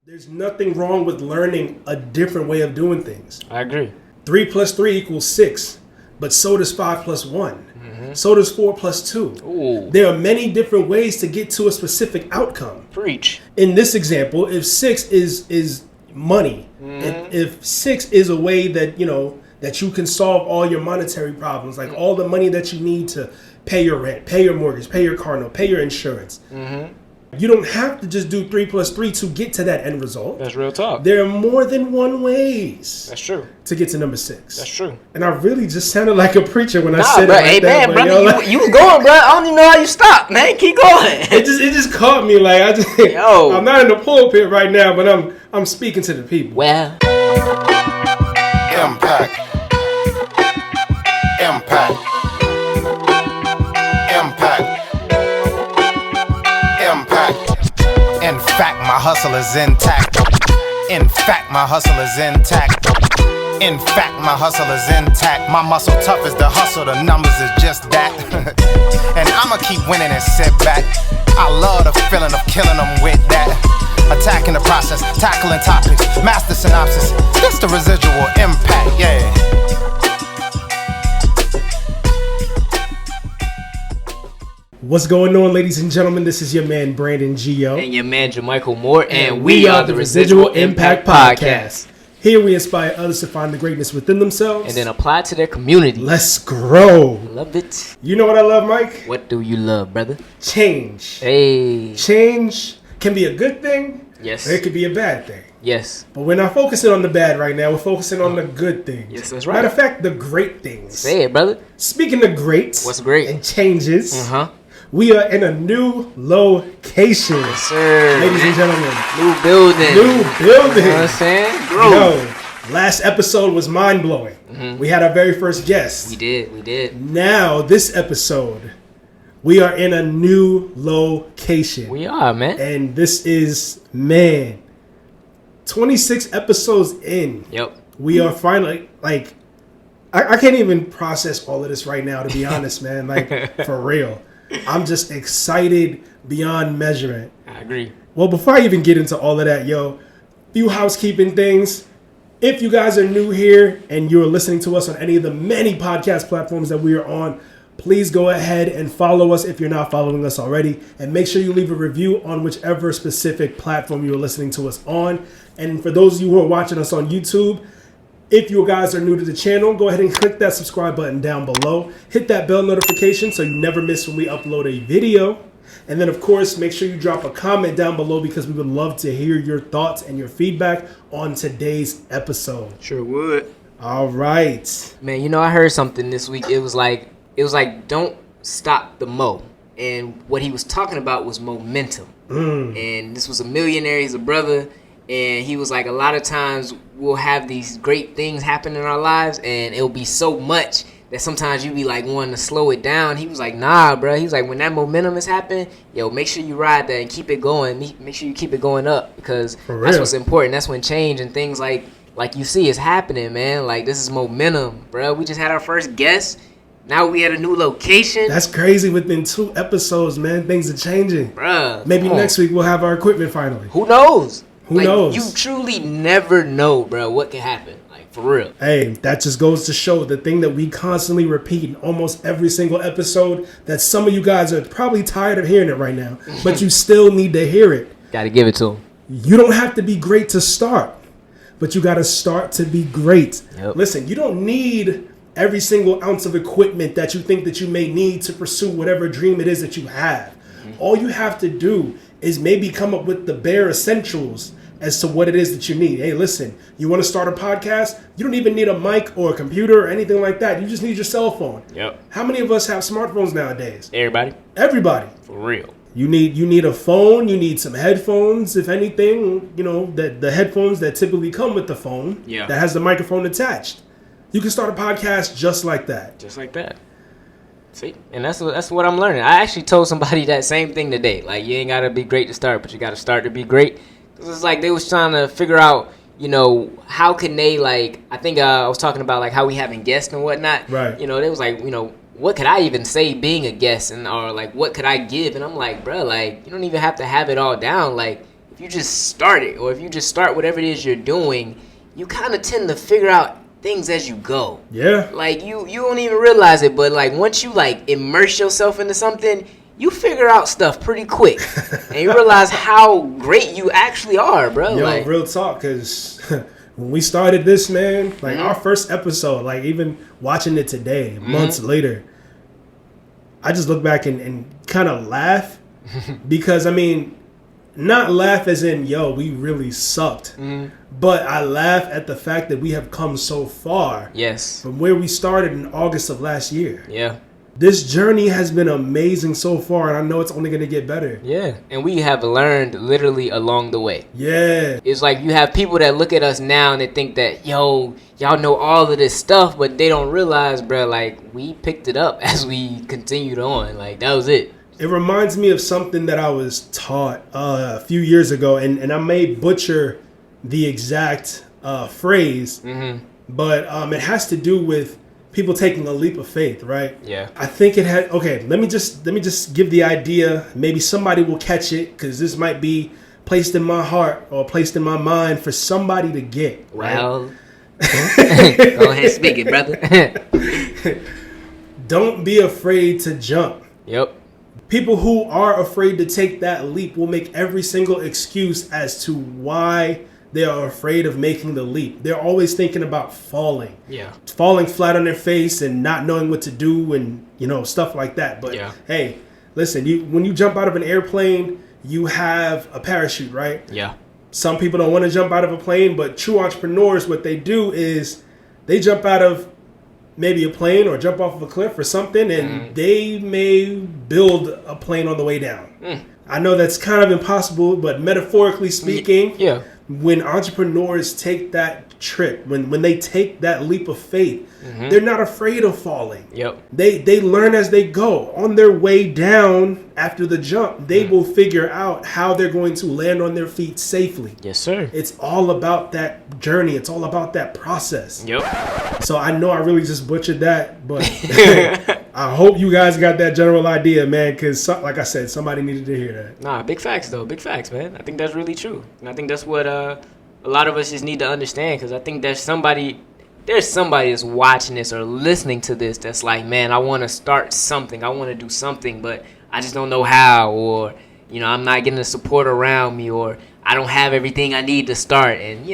There's nothing wrong with learning a different way of doing things. I agree. 3 plus 3 equals 6, but so does 5 plus 1. So does 4 plus 2. Ooh. There are many different ways to get to a specific outcome. Preach. In this example, if 6 is money, if 6 is a way that, that you can solve all your monetary problems, like all the money that you need to pay your rent, pay your mortgage, pay your car note, pay your insurance. You don't have to just do 3 plus 3 to get to that end result. That's real talk. There are more than one ways. That's true. To get to number 6. That's true. And I really just sounded like a preacher when I said it like hey, that. Man, brother, you was going, bro. I don't even know how you stopped, man. Keep going. It just caught me like I'm not in the pulpit right now, but I'm speaking to the people. Well, Impact. In fact, my hustle is intact. In fact, my hustle is intact. In fact, my hustle is intact. My muscle tough as the hustle, the numbers is just that. And I'ma keep winning and sit back. I love the feeling of killing them with that. Attacking the process, tackling topics, master synopsis. This the residual impact, yeah. What's going on, ladies and gentlemen? This is your man, Brandon Gio. And your man, Jermichael Moore. And we are the Residual Impact Podcast. Here we inspire others to find the greatness within themselves. And then apply to their community. Let's grow. Love it. You know what I love, Mike? What do you love, brother? Change. Hey. Change can be a good thing. Yes. Or it could be a bad thing. Yes. But we're not focusing on the bad right now. We're focusing on the good things. Yes, that's right. Matter of fact, the great things. Say it, brother. Speaking of greats. What's great? And changes. We are in a new location. Yes, sir. Ladies and gentlemen. New building. New building. You know what I'm saying? Growth. Yo, last episode was mind-blowing. We had our very first guest. We did. Now, this episode, we are in a new location. We are, man. And this is, 26 episodes in. Yep. We are finally, I can't even process all of this right now, to be honest, man. For real. I'm just excited beyond measurement. I agree. Well, before I even get into all of that, few housekeeping things. If you guys are new here and you're listening to us on any of the many podcast platforms that we are on, please go ahead and follow us if you're not following us already. And make sure you leave a review on whichever specific platform you're listening to us on. And for those of you who are watching us on YouTube, if you guys are new to the channel, go ahead and click that subscribe button down below. Hit that bell notification so you never miss when we upload a video. And then, of course, make sure you drop a comment down below because we would love to hear your thoughts and your feedback on today's episode. Sure would. All right. Man, I heard something this week. It was like, don't stop the mo. And what he was talking about was momentum. And this was a millionaire. He's a brother. And he was like, a lot of times we'll have these great things happen in our lives, and it'll be so much that sometimes you be like wanting to slow it down. He was like, nah, bro. He was like, when that momentum is happening, make sure you ride that and keep it going. Make sure you keep it going up because that's what's important. That's when change and things like you see is happening, man. Like, this is momentum, bro. We just had our first guest. Now we at a new location. That's crazy. Within 2 episodes, man, things are changing. Bruh. Maybe next week we'll have our equipment finally. Who knows? Who knows? You truly never know, bro, what can happen. For real. Hey, that just goes to show the thing that we constantly repeat in almost every single episode, that some of you guys are probably tired of hearing it right now, but you still need to hear it. Gotta give it to them. You don't have to be great to start, but you gotta start to be great. Yep. Listen, you don't need every single ounce of equipment that you think that you may need to pursue whatever dream it is that you have. All you have to do is maybe come up with the bare essentials as to what it is that you need. Hey, listen, you want to start a podcast? You don't even need a mic or a computer or anything like that. You just need your cell phone. Yep. How many of us have smartphones nowadays? Everybody. For real. You need a phone. You need some headphones, if anything. The headphones that typically come with the phone. Yeah. That has the microphone attached. You can start a podcast just like that. Just like that. See, and that's what I'm learning. I actually told somebody that same thing today. Like, you ain't gotta be great to start, but you gotta start to be great. It's like they was trying to figure out, how can they, I think I was talking about, how we having guests and whatnot. Right. They was like, what could I even say being a guest or what could I give? And I'm like, bro, you don't even have to have it all down. If start it, or if you just start whatever it is you're doing, you kind of tend to figure out things as you go. Yeah. Like you don't even realize it, but like once you like immerse yourself into something, you figure out stuff pretty quick, and you realize how great you actually are, bro. Yo, like, real talk, because when we started this, man, like our first episode, like even watching it today, months later, I just look back and kind of laugh because, I mean, not laugh as in, yo, we really sucked, but I laugh at the fact that we have come so far from where we started in August of last year. Yeah. This journey has been amazing so far, and I know it's only going to get better. Yeah, and we have learned literally along the way. Yeah. It's like you have people that look at us now and they think that, yo, y'all know all of this stuff, but they don't realize, bro, like, we picked it up as we continued on. Like, that was it. It reminds me of something that I was taught a few years ago, and I may butcher the exact phrase, but it has to do with people taking a leap of faith, right? Yeah. I think it had. Okay, let me just give the idea. Maybe somebody will catch it because this might be placed in my heart or placed in my mind for somebody to get. Right? Well, go ahead, speak it, brother. Don't be afraid to jump. Yep. People who are afraid to take that leap will make every single excuse as to why they are afraid of making the leap. They're always thinking about falling. Yeah. Falling flat on their face and not knowing what to do and, stuff like that. But, hey, listen, when you jump out of an airplane, you have a parachute, right? Yeah. Some people don't want to jump out of a plane, but true entrepreneurs, what they do is they jump out of maybe a plane or jump off of a cliff or something, and they may build a plane on the way down. I know that's kind of impossible, but metaphorically speaking, when entrepreneurs take that trip, when they take that leap of faith, they're not afraid of falling. Yep. They learn as they go. On their way down after the jump, they will figure out how they're going to land on their feet safely. Yes, sir. It's all about that journey. It's all about that process. Yep. So I know I really just butchered that, but I hope you guys got that general idea, man, because like I said, somebody needed to hear that. Nah, big facts, though. Big facts, man. I think that's really true. And I think that's what a lot of us just need to understand, because I think there's somebody that's watching this or listening to this that's like, man, I want to start something. I want to do something, but I just don't know how, or, I'm not getting the support around me, or I don't have everything I need to start. And,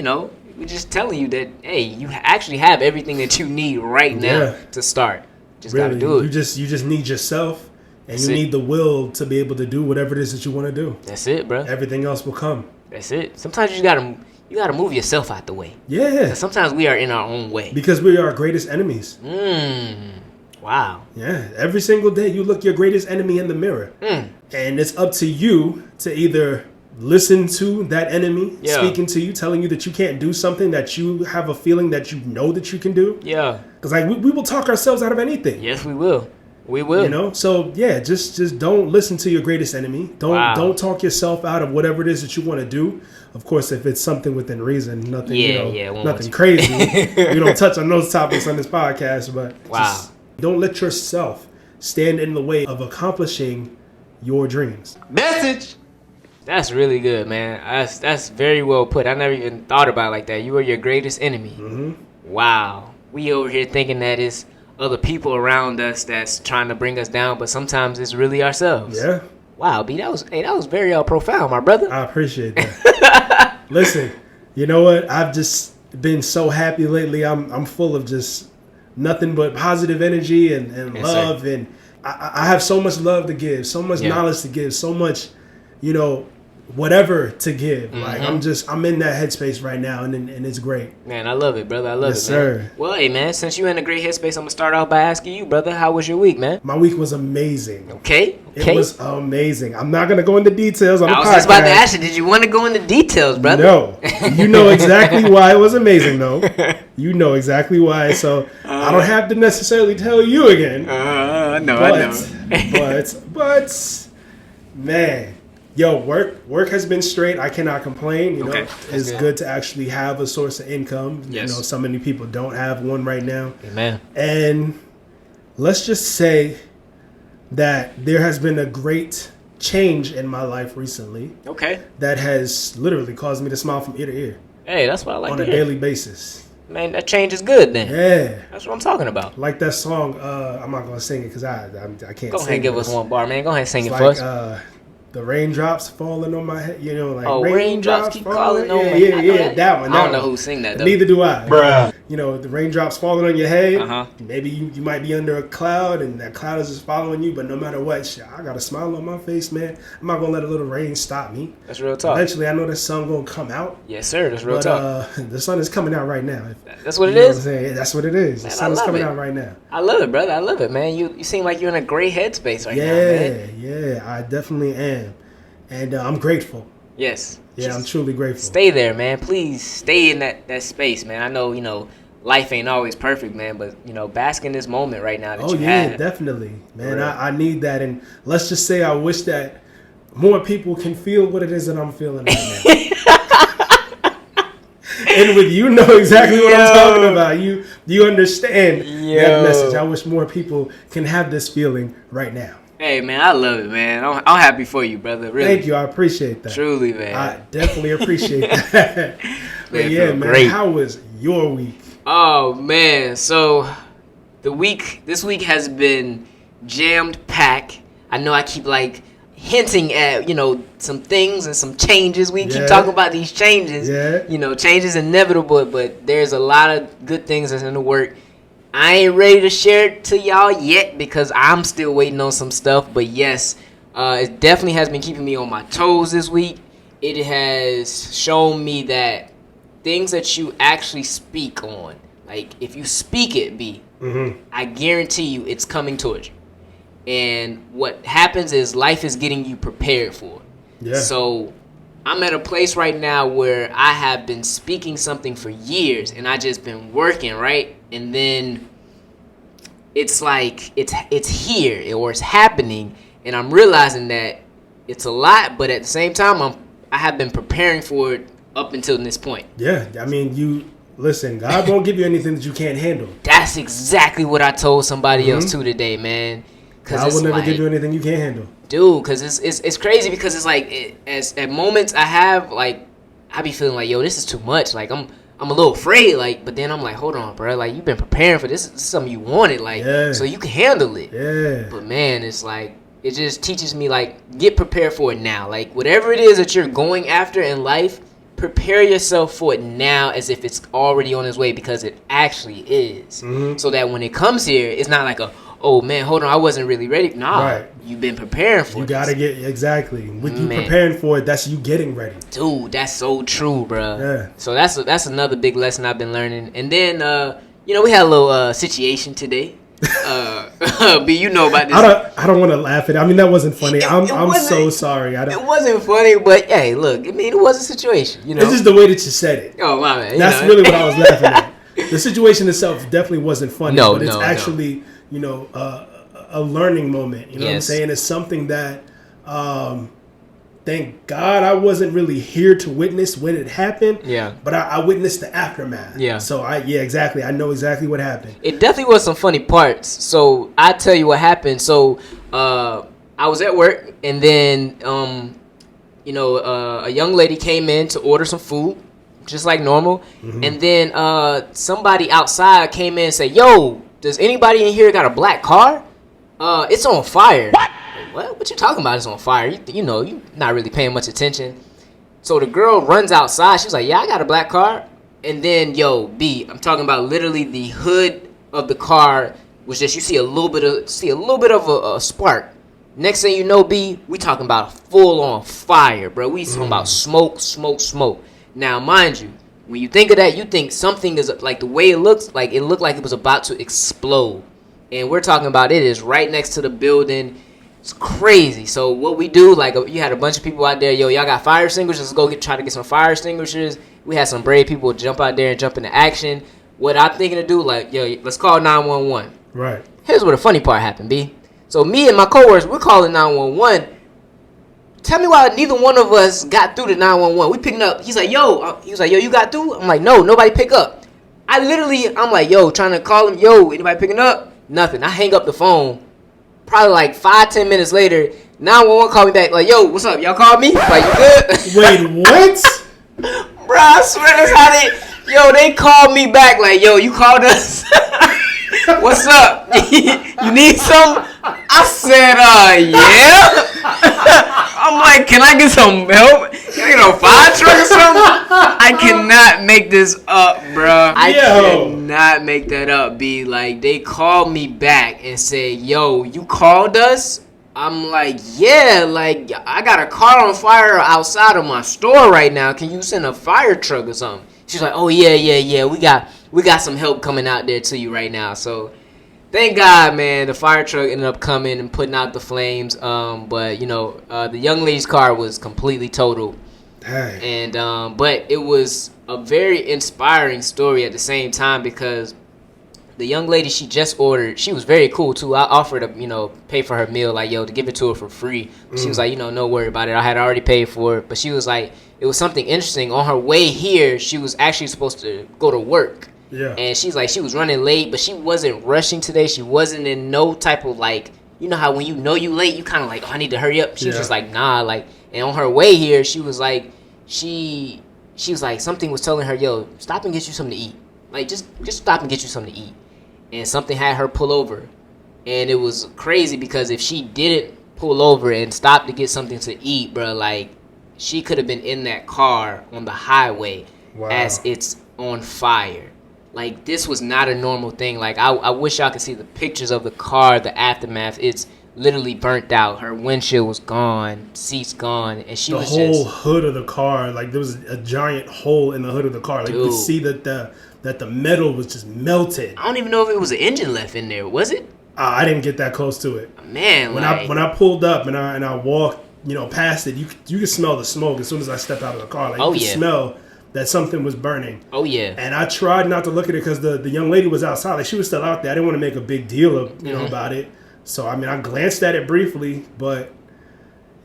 we're just telling you that, hey, you actually have everything that you need right now to start. Just really, got to do it. You just need yourself, and you need the will to be able to do whatever it is that you want to do. That's it, bro. Everything else will come. That's it. Sometimes you gotta move yourself out the way. Yeah. Sometimes we are in our own way. Because we are our greatest enemies. Wow. Yeah. Every single day you look your greatest enemy in the mirror. And it's up to you to either listen to that enemy speaking to you, telling you that you can't do something that you have a feeling that you know that you can do. Yeah. Because we will talk ourselves out of anything. Yes, we will. We will. So just don't listen to your greatest enemy. Don't talk yourself out of whatever it is that you want to do. Of course, if it's something within reason, nothing, nothing crazy. We don't touch on those topics on this podcast, but just don't let yourself stand in the way of accomplishing your dreams. Message. That's really good, man. That's very well put. I never even thought about it like that. You are your greatest enemy. Wow. We over here thinking that it's other people around us that's trying to bring us down, but sometimes it's really ourselves. Yeah. Wow, B, that was very profound, my brother. I appreciate that. Listen, you know what? I've just been so happy lately. I'm full of just nothing but positive energy and love, sir. And I have so much love to give, so much knowledge to give, so much, whatever to give. Like I'm in that headspace right now, and it's great. Man, I love it, brother. I love it, man. Sir. Well, hey, man, since you're in a great headspace, I'm gonna start off by asking you, brother, how was your week, man? My week was amazing. Okay. It was amazing. I'm not gonna go into details on the podcast. I was just about to ask you, did you want to go into details, brother? No. You know exactly why it was amazing, though. You know exactly why. So I don't have to necessarily tell you again. I know. But man. Yo, work has been straight. I cannot complain. It's good to actually have a source of income. Yes. So many people don't have one right now. Amen. And let's just say that there has been a great change in my life recently. Okay. That has literally caused me to smile from ear to ear. Hey, that's what I like on to a hear. daily basis. Man, that change is good then. Yeah. That's what I'm talking about. Like that song, I'm not going to sing it because I can't Go sing ahead and give it. us one bar, man. Go ahead and sing it It's for like, us. the raindrops falling on my head, you know, like raindrops keep calling on my yeah, head. yeah, that one. I don't know who sing that though. Neither do I. Bruh. You know, the raindrops falling on your head. Uh-huh. Maybe you might be under a cloud and that cloud is just following you, but no matter what, shit, I got a smile on my face, man. I'm not gonna let a little rain stop me. That's real talk. Eventually, I know the sun gonna come out. Yes, sir. That's real But talk. the sun is coming out right now. That's what it You know is. what I'm saying? That's what it is. Man, The I sun is love coming it. out right now. I love it, brother. I love it, man. You seem like you're in a great headspace right now, man. Yeah, I definitely am. And I'm grateful. Yes. Yeah, Just I'm truly grateful. stay there, man. Please stay in that space, man. I know, life ain't always perfect, man, but, bask in this moment right now that Oh, you yeah, have. definitely. Man, Real. I need that. And let's just say I wish that more people can feel what it is that I'm feeling right now. And with you know exactly what I'm talking about. You understand that message. I wish more people can have this feeling right now. Hey, man, I love it, man. I'm happy for you, brother. Really. Thank you. I appreciate that. Truly, man. I definitely appreciate that. But yeah, feel man, great. how was your week? Oh, man. So, this week has been jammed packed. I know I keep, hinting at, some things and some changes. We keep talking about these changes. Yeah. Change is inevitable, but there's a lot of good things that's in the work. I ain't ready to share it to y'all yet because I'm still waiting on some stuff. But yes, it definitely has been keeping me on my toes this week. It has shown me that things that you actually speak on, like if you speak it, I guarantee you it's coming towards you. And what happens is life is getting you prepared for it. Yeah. So I'm at a place right now where I have been speaking something for years and I just been working, right? And then it's like it's here or it's happening and I'm realizing that it's a lot, but at the same time I have been preparing for it up until this point. Yeah, I mean, listen, God won't give you anything that you can't handle. That's exactly what I told somebody else too today, man. God will never give you anything you can't handle. Dude, because it's crazy because it's like at moments I have I be feeling like, yo, this is too much. Like I'm a little afraid, but then I'm like, hold on, bro. Like you've been preparing for this. This is something you wanted, so you can handle it. Yeah. But man, it's like it just teaches me get prepared for it now. Like whatever it is that you're going after in life, prepare yourself for it now as if it's already on its way because it actually is. So that when it comes here, it's not like oh man, hold on, I wasn't really ready. Nah, right. You've been preparing for it. You gotta get exactly with you preparing for it. That's you getting ready. Dude, that's so true, bro. Yeah. So that's another big lesson I've been learning. And then we had a little situation today. B, you know about this. I don't want to laugh at it. I mean, that wasn't funny. I'm so sorry. It wasn't funny, but hey, look, I mean, it was a situation. It's just the way that you said it. Oh my man, that's really what I was laughing at. The situation itself definitely wasn't funny, but it's actually a learning moment. You know what I'm saying? It's something that thank God I wasn't really here to witness when it happened. Yeah. But I witnessed the aftermath. Yeah. So exactly. I know exactly what happened. It definitely was some funny parts. So I tell you what happened. So I was at work and then a young lady came in to order some food, just like normal. And then somebody outside came in and said, "Yo, does anybody in here got a black car? It's on fire." What? What you talking about? It's on fire. You're not really paying much attention. So the girl runs outside. She's like, "Yeah, I got a black car." And then, I'm talking about literally the hood of the car was just, you see a little bit of a spark. Next thing you know, we talking about full on fire, bro. We talking about smoke. Now, mind you, when you think of that, you think something is like the way it looks like. It looked like it was about to explode. And we're talking about it is right next to the building. It's crazy. So what we do, you had a bunch of people out there. Yo, y'all got fire extinguishers? Let's go try to get some fire extinguishers. We had some brave people jump out there and jump into action. What I'm thinking to do, let's call 911. Right. Here's where the funny part happened, B. So me and my coworkers, we're calling 911. Tell me why neither one of us got through to 911. We picking up. He's like, yo, you got through? I'm like, no, nobody pick up. I'm like, yo, trying to call him. Yo, anybody picking up? Nothing. I hang up the phone. probably like 5-10 minutes later, 911 called me back. Like, yo, what's up? Y'all called me? Like, you good? Wait, what? Bro, I swear that's how they called me back. Like, yo, you called us? What's up? You need some? I said, yeah. I'm like, can I get some help? Can I get a fire truck or something? I cannot make this up, bro. I cannot make that up, B. Like, they called me back and said, yo, you called us? I'm like, yeah, like, I got a car on fire outside of my store right now. Can you send a fire truck or something? She's like, oh, yeah. We got some help coming out there to you right now. So, thank God, man, the fire truck ended up coming and putting out the flames. But, the young lady's car was completely totaled. Dang. And, but it was a very inspiring story at the same time because the young lady she just ordered, she was very cool too. I offered to, pay for her meal, like, to give it to her for free. She was like, no worry about it. I had already paid for it. But she was like, it was something interesting. On her way here, she was actually supposed to go to work. Yeah. And she's like, she was running late, but she wasn't rushing today. She wasn't in no type of like, you know how when you know you late, you kind of like, oh, I need to hurry up. She was just like, nah, like, and on her way here, she was like, she was like, something was telling her, yo, stop and get you something to eat. Like, just stop and get you something to eat. And something had her pull over. And it was crazy because if she didn't pull over and stop to get something to eat, bro, like, she could have been in that car on the highway as it's on fire. Like, this was not a normal thing. Like, I wish y'all could see the pictures of the car, the aftermath. It's literally burnt out. Her windshield was gone, seats gone, and she was just... The whole hood of the car, like, there was a giant hole in the hood of the car. Like, you could see that the metal was just melted. I don't even know if it was an engine left in there. Was it? I didn't get that close to it. Man, when I pulled up and I walked, past it, you could smell the smoke as soon as I stepped out of the car. Like, you could smell that something was burning. Oh, yeah. And I tried not to look at it because the young lady was outside. Like, she was still out there. I didn't want to make a big deal of, about it. So, I mean, I glanced at it briefly, but,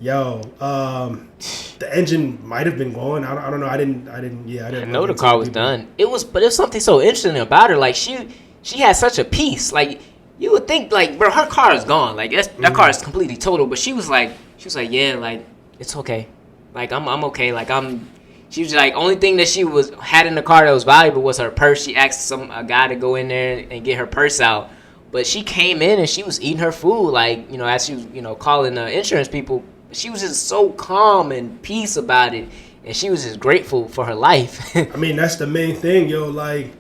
the engine might have been going. I don't know. I didn't I know the car was done. But it was something so interesting about her. Like, she had such a peace. Like, you would think, like, bro, her car is gone. Like, that car is completely total. But she was like, yeah, like, it's okay. Like, I'm okay. Like, she was like, only thing that she had in the car that was valuable was her purse. She asked a guy to go in there and get her purse out. But she came in and she was eating her food, like, as she was, calling the insurance people. She was just so calm and peace about it. And she was just grateful for her life. I mean, that's the main thing, like,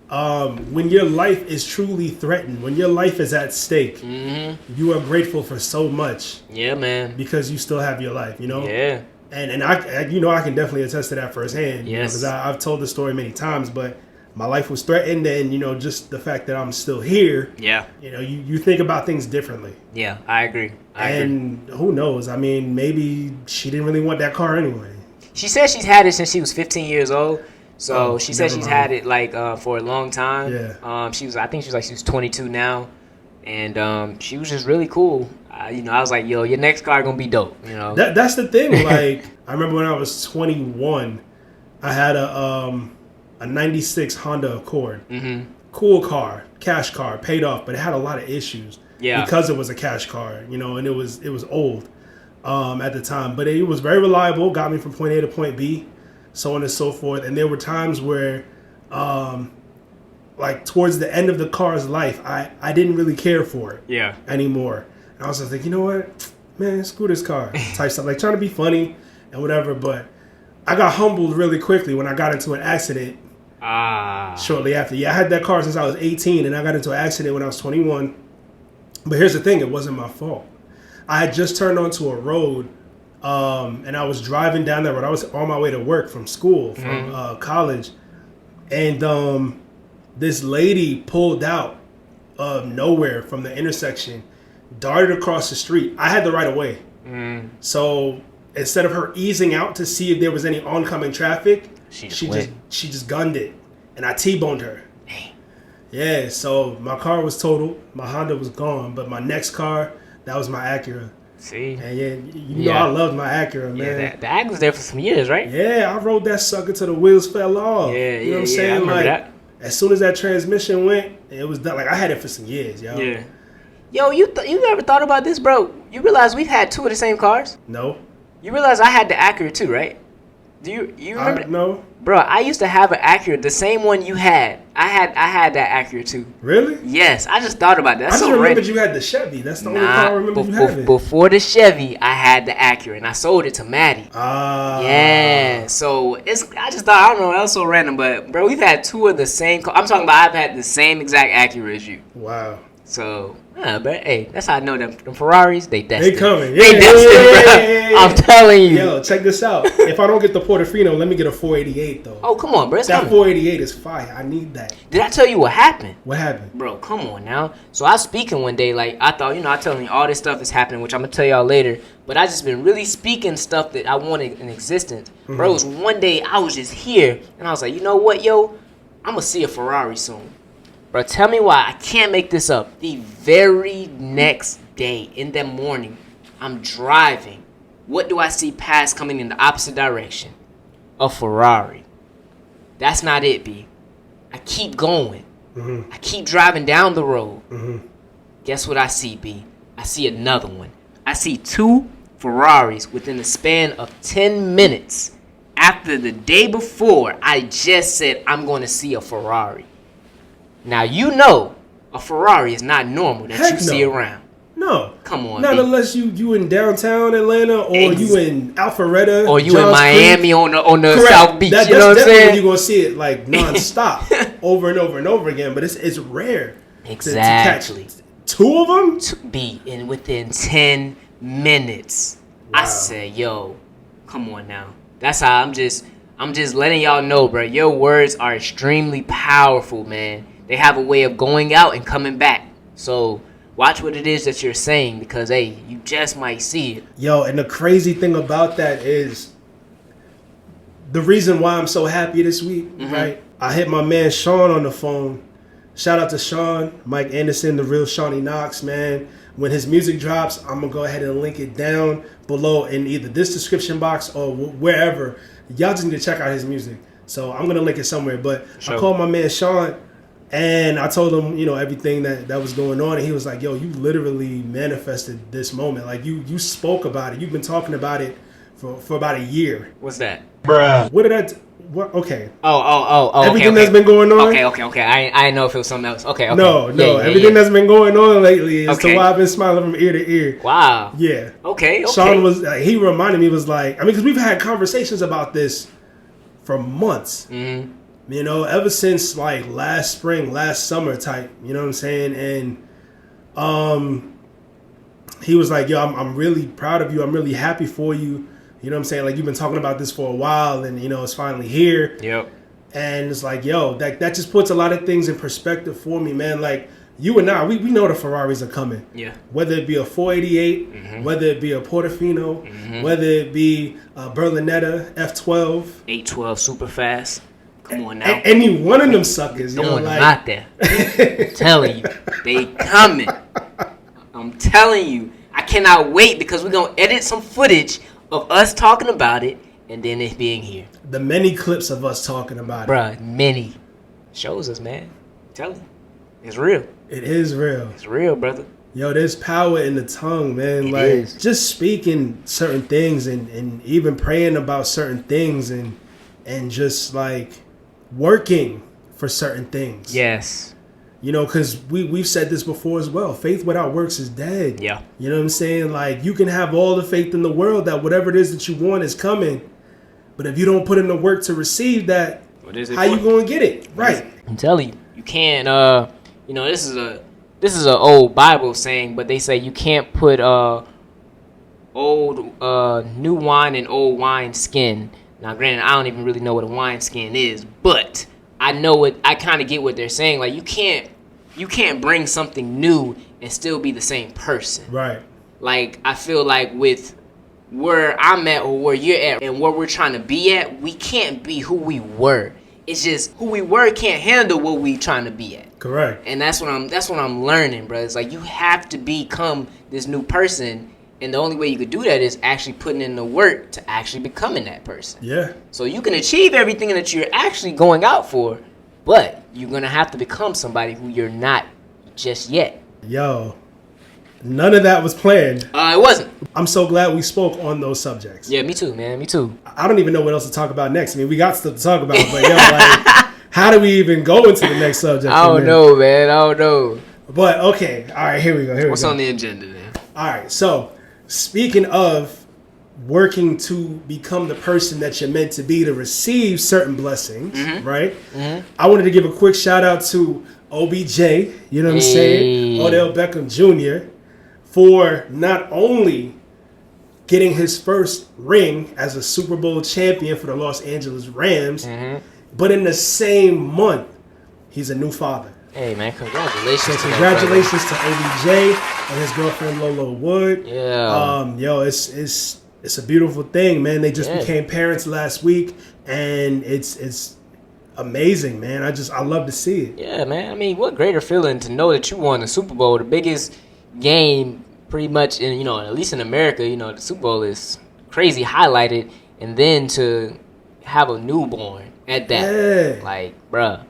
when your life is truly threatened, when your life is at stake, you are grateful for so much. Yeah, man. Because you still have your life, Yeah. And I can definitely attest to that firsthand. Yes. Because I've told the story many times, but my life was threatened, and just the fact that I'm still here. Yeah. You think about things differently. Yeah, I agree. And who knows? I mean, maybe she didn't really want that car anyway. She said she's had it since she was 15 years old. So she said she's had it like for a long time. Yeah. I think she was 22 now, and she was just really cool. I was like, yo, your next car gonna be dope. That's the thing. Like, I remember when I was 21, I had a 96 Honda Accord. Cool car, cash car, paid off, but it had a lot of issues. Yeah. Because it was a cash car, and it was old at the time, but it was very reliable. Got me from point A to point B, so on and so forth. And there were times where, like, towards the end of the car's life, I didn't really care for it anymore. And I was just like, you know what, man, screw this car type stuff, like trying to be funny and whatever. But I got humbled really quickly when I got into an accident shortly after. Yeah, I had that car since I was 18, and I got into an accident when I was 21. But here's the thing, it wasn't my fault. I had just turned onto a road, and I was driving down that road. I was on my way to work from school, from college, and this lady pulled out of nowhere from the intersection, darted across the street. I had the right of way. So instead of her easing out to see if there was any oncoming traffic, she just gunned it, and I T-boned her. Yeah, so my car was totaled. My Honda was gone, but my next car, that was my Acura. See? And you know I loved my Acura, man. Yeah, the Acura was there for some years, right? Yeah, I rode that sucker till the wheels fell off. Yeah, you know what I'm saying? I remember that. As soon as that transmission went, it was done. Like, I had it for some years, yo. Yeah. Yo, you ever thought about this, bro? You realize we've had 2 of the same cars? No. You realize I had the Acura too, right? Do you remember? No. Bro, I used to have an Acura, the same one you had. I had that Acura too. Really? Yes, I just thought about that. That's I just so remembered random. you had the Chevy. That's the only car I remember you having. Before the Chevy, I had the Acura, and I sold it to Maddie. Yeah, so I just thought, I don't know, that was so random, but bro, we've had 2 of the same car. I'm talking about I've had the same exact Acura as you. Wow. So, but hey, that's how I know them Ferraris, they destined. They coming. They destined, bro. I'm telling you. Yo, check this out. If I don't get the Portofino, let me get a 488 though. Oh, come on, bro. It's that coming. 488 is fire. I need that. Did I tell you what happened? What happened? Bro, come on now. So I was speaking one day, like, I thought, I telling you all this stuff is happening, which I'm going to tell y'all later. But I just been really speaking stuff that I wanted in existence. Mm-hmm. Bro, it was one day I was just here, and I was like, you know what, yo? I'm going to see a Ferrari soon. Bro, tell me why I can't make this up. The very next day, in the morning, I'm driving. What do I see pass coming in the opposite direction? A Ferrari. That's not it, B. I keep going. Mm-hmm. I keep driving down the road. Mm-hmm. Guess what I see, B? I see another one. I see 2 Ferraris within the span of 10 minutes after the day before I just said I'm going to see a Ferrari. Now, a Ferrari is not normal that you see around. No. Come on, not B. unless you in downtown Atlanta or you in Alpharetta. Or you Johns in Miami Creek. on the Correct. South Beach, that's you know what I'm saying? When you're going to see it like nonstop over and over and over again. But it's rare exactly. to catch 2 of them? To be in within 10 minutes. Wow. I said, yo, come on now. That's how I'm just letting y'all know, bro. Your words are extremely powerful, man. They have a way of going out and coming back. So watch what it is that you're saying because, hey, you just might see it. Yo, and the crazy thing about that is the reason why I'm so happy this week, right? I hit my man Sean on the phone. Shout out to Sean, Mike Anderson, the real Shawnee Knox, man. When his music drops, I'm going to go ahead and link it down below in either this description box or wherever. Y'all just need to check out his music. So I'm going to link it somewhere. But sure. I called my man Sean. And I told him, everything that was going on. And he was like, yo, you literally manifested this moment. Like, you spoke about it. You've been talking about it for about a year. What's that? Bruh. What did I... What? Okay. Oh. Everything okay. that's been going on? Okay. I didn't know if it was something else. Okay. No. Yeah, everything that's been going on lately is to why I've been smiling from ear to ear. Wow. Yeah. Okay. Sean was... he reminded me, was like... because we've had conversations about this for months. Mm-hmm. Ever since like last spring, last summer type, you know what I'm saying? And he was like, yo, I'm really proud of you. I'm really happy for you. You know what I'm saying? Like, you've been talking about this for a while and, it's finally here. Yep. And it's like, yo, that just puts a lot of things in perspective for me, man. Like, you and I, we know the Ferraris are coming. Yeah. Whether it be a 488, whether it be a Portofino, whether it be a Berlinetta F12. 812 super fast. Come on now. Any one of them suckers, throwing them out there. I'm telling you, they coming. I'm telling you, I cannot wait because we're gonna edit some footage of us talking about it and then it being here. The many clips of us talking about it, many shows us, man. I'm telling you, it's real. It is real. It's real, brother. Yo, there's power in the tongue, man. It is. Just speaking certain things and even praying about certain things and just like working for certain things. Yes. Because we've said this before as well. Faith without works is dead. Yeah. You know what I'm saying? Like, you can have all the faith in the world that whatever it is that you want is coming. But if you don't put in the work to receive that, how you going to get it? Right. I'm telling you, you can't, this is an old Bible saying, but they say you can't put new wine in old wine skin. Now, granted, I don't even really know what a wine skin is, but I know it. I kind of get what they're saying. Like, you can't bring something new and still be the same person. Right. Like, I feel like with where I'm at or where you're at and where we're trying to be at, we can't be who we were. It's just who we were can't handle what we trying to be at. Correct. And that's what I'm learning, bro. It's like you have to become this new person. And the only way you could do that is actually putting in the work to actually becoming that person. Yeah. So you can achieve everything that you're actually going out for, but you're going to have to become somebody who you're not just yet. Yo, None of that was planned. It wasn't. I'm so glad we spoke on those subjects. Yeah, me too, man. Me too. I don't even know what else to talk about next. I mean, we got stuff to talk about, but like, how do we even go into the next subject? I don't know, man. I don't know. But okay, all right, here we go. What's on the agenda, then? All right, so speaking of working to become the person that you're meant to be to receive certain blessings, right? I wanted to give a quick shout out to OBJ, you know what I'm saying? Odell Beckham Jr. for not only getting his first ring as a Super Bowl champion for the Los Angeles Rams, but in the same month, he's a new father. Hey, man, congratulations. So congratulations to OBJ and his girlfriend Lolo Wood. Yeah. Yo, it's a beautiful thing, man. They just became parents last week, and it's amazing, man. I love to see it. Yeah, man. I mean, what greater feeling to know that you won the Super Bowl, the biggest game pretty much in, at least in America, the Super Bowl is crazy highlighted, and then to have a newborn at that. Yeah. Like, bruh,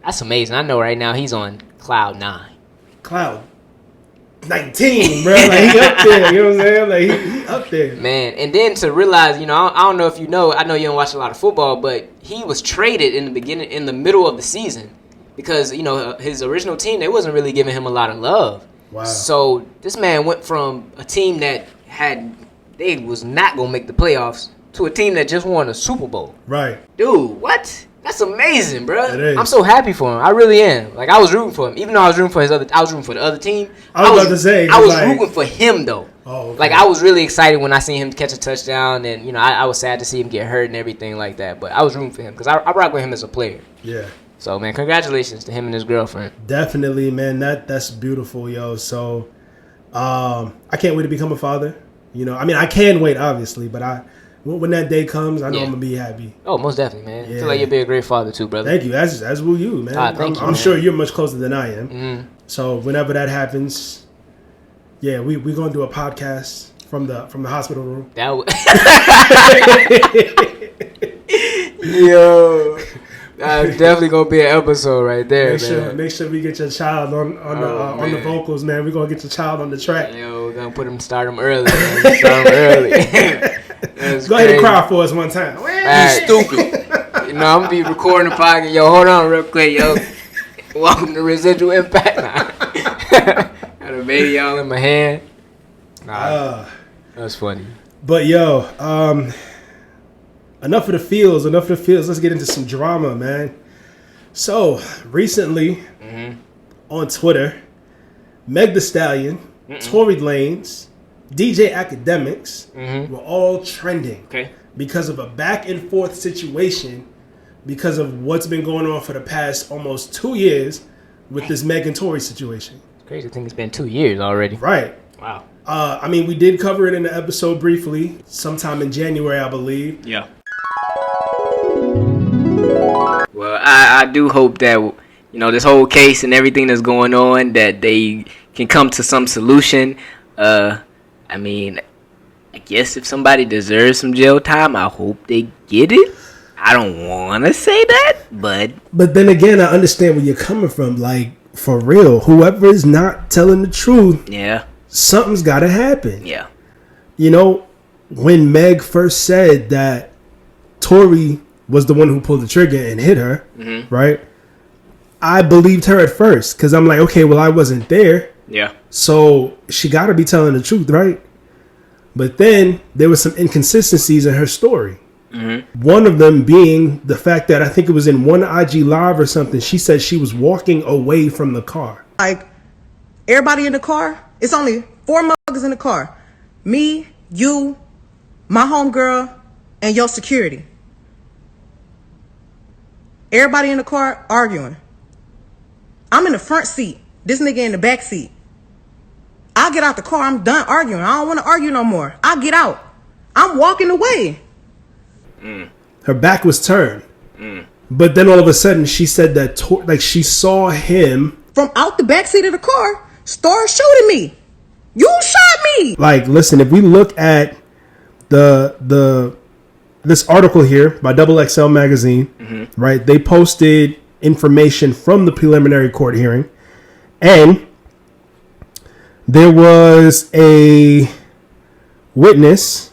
that's amazing. I know right now he's on cloud 9. Cloud 19, bro. Like, he up there, you know what I'm saying? Like, he up there. Man, and then to realize, I don't know if you know, I know you don't watch a lot of football, but he was traded in the middle of the season because, his original team, they wasn't really giving him a lot of love. Wow. So this man went from a team that they was not going to make the playoffs to a team that just won a Super Bowl. Right. Dude, what? That's amazing, bro. It is. I'm so happy for him. I really am. Like, I was rooting for him. Even though I was rooting for the other team. I was about to say. I was rooting for him, though. Oh, okay. Like, I was really excited when I seen him catch a touchdown. And, I was sad to see him get hurt and everything like that. But I was rooting for him because I rock with him as a player. Yeah. So, man, congratulations to him and his girlfriend. Definitely, man. That's beautiful, yo. So, I can't wait to become a father. I mean, I can wait, obviously, but when that day comes, I know I'm gonna be happy. Oh, most definitely, man. Yeah. I feel like you'll be a great father too, brother. Thank you. As will you, man. Thank you, I'm man. sure you're much closer than I am. Mm-hmm. So whenever that happens, yeah, we're gonna do a podcast from the hospital room. That Yo, that's definitely gonna be an episode right there, Make sure we get your child on the vocals, man. We're gonna get your child on the track. Yo, we're gonna start him early, man. Start him early. Go ahead and cry for us one time. Right. Stupid. I'm gonna be recording the podcast. Yo, hold on real quick, yo. Welcome to Residual Impact. Got a baby all in my hand. That's funny. But yo, enough of the feels. Let's get into some drama, man. So recently, on Twitter, Meg Thee Stallion, Tory Lanez, DJ Akademiks were all trending because of a back and forth situation because of what's been going on for the past almost 2 years with this Meg and Tory situation. It's crazy to think it's been 2 years already. Right. Wow. I mean, we did cover it in the episode briefly, sometime in January, I believe. Yeah. Well, I do hope that, this whole case and everything that's going on, that they can come to some solution. I mean, I guess if somebody deserves some jail time, I hope they get it. I don't want to say that, but... But then again, I understand where you're coming from. Like, for real, whoever is not telling the truth, something's got to happen. Yeah. When Meg first said that Tory was the one who pulled the trigger and hit her, right? I believed her at first because I'm like, okay, well, I wasn't there. Yeah. So she got to be telling the truth, right? But then there was some inconsistencies in her story. One of them being the fact that I think it was in one IG Live or something, she said she was walking away from the car. Like, everybody in the car, it's only 4 muggers in the car. Me, you, my homegirl, and your security. Everybody in the car arguing. I'm in the front seat. This nigga in the back seat. I get out the car. I'm done arguing. I don't want to argue no more. I get out. I'm walking away. Her back was turned. But then all of a sudden she said that she saw him from out the back seat of the car start shooting me. You shot me. Like, listen, if we look at this article here by XXL Magazine, right? They posted information from the preliminary court hearing, and There was a witness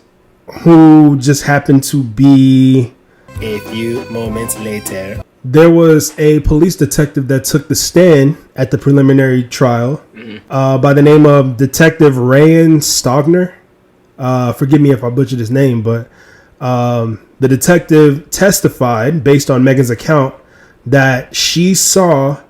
who just happened to be a few moments later. There was a police detective that took the stand at the preliminary trial by the name of Detective Ryan Stogner. Forgive me if I butchered his name, but the detective testified based on Megan's account that she saw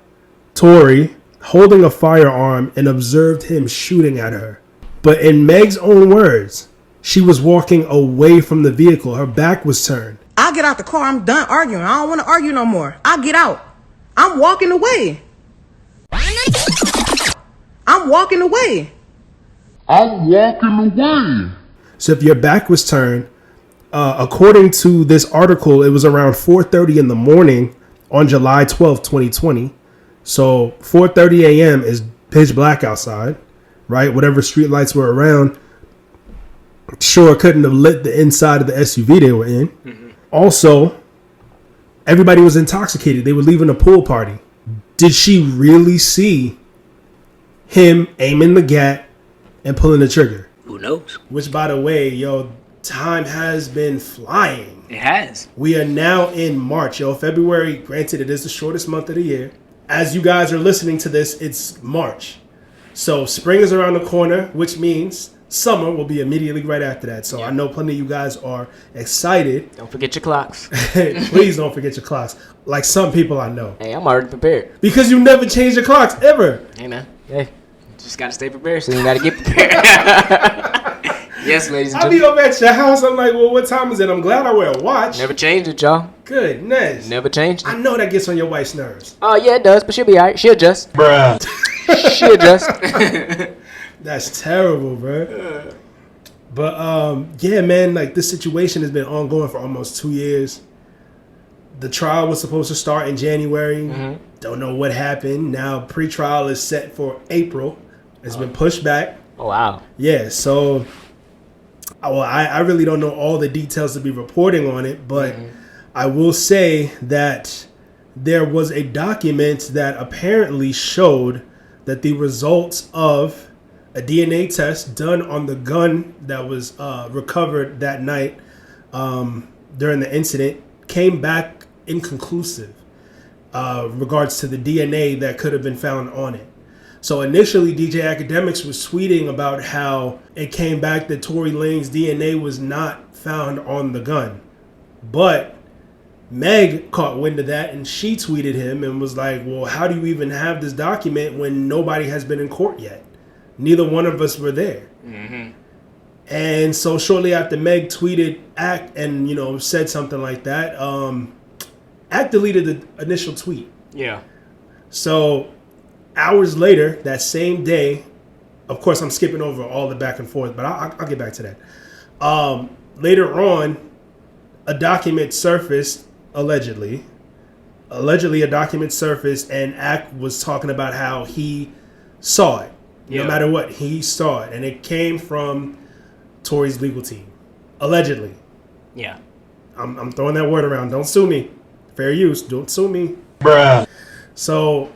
Tory holding a firearm and observed him shooting at her. But in Meg's own words, she was walking away from the vehicle. Her back was turned. I get out the car. I'm done arguing. I don't want to argue no more. I get out. I'm walking away. I'm walking away. So if your back was turned, according to this article, it was around 4:30 in the morning on July 12th, 2020. So 4:30 a.m. is pitch black outside, right? Whatever street lights were around, sure couldn't have lit the inside of the SUV they were in. Mm-hmm. Also, everybody was intoxicated. They were leaving a pool party. Did she really see him aiming the gat and pulling the trigger? Who knows? Which, by the way, yo, time has been flying. It has. We are now in March, yo. February, granted, it is the shortest month of the year. As you guys are listening to this, it's March. So spring is around the corner, which means summer will be immediately right after that. So I know plenty of you guys are excited. Don't forget your clocks. Please don't forget your clocks. Like some people I know. Hey, I'm already prepared. Because you never change your clocks, ever. Hey, man. Hey, just got to stay prepared, so you got to get prepared. Yes, ladies and I'll be gentlemen. over at your house. I'm like, well, what time is it? I'm glad I wear a watch. Never changed it, y'all. Goodness. Never changed it. I know that gets on your wife's nerves. Oh, yeah, it does, but she'll be all right. She'll adjust. Bruh. She'll adjust. That's terrible, bro. But yeah, man, like this situation has been ongoing for almost 2 years. The trial was supposed to start in January. Mm-hmm. Don't know what happened. Now pre-trial is set for April. It's been pushed back. Oh, wow. Yeah, so well, I really don't know all the details to be reporting on it, but I will say that there was a document that apparently showed that the results of a DNA test done on the gun that was recovered that night during the incident came back inconclusive regards to the DNA that could have been found on it. So initially, DJ Akademiks was tweeting about how it came back that Tory Lanez's DNA was not found on the gun. But Meg caught wind of that and she tweeted him and was like, well, how do you even have this document when nobody has been in court yet? Neither one of us were there. Mm-hmm. And so shortly after Meg tweeted Act and, said something like that, Act deleted the initial tweet. Yeah. So hours later, that same day, of course, I'm skipping over all the back and forth, but I'll get back to that. Later on, a document surfaced, allegedly a document surfaced, and Act was talking about how he saw it. Yeah. No matter what, he saw it. And it came from Tory's legal team. Allegedly. Yeah. I'm throwing that word around. Don't sue me. Fair use. Don't sue me. Bruh. So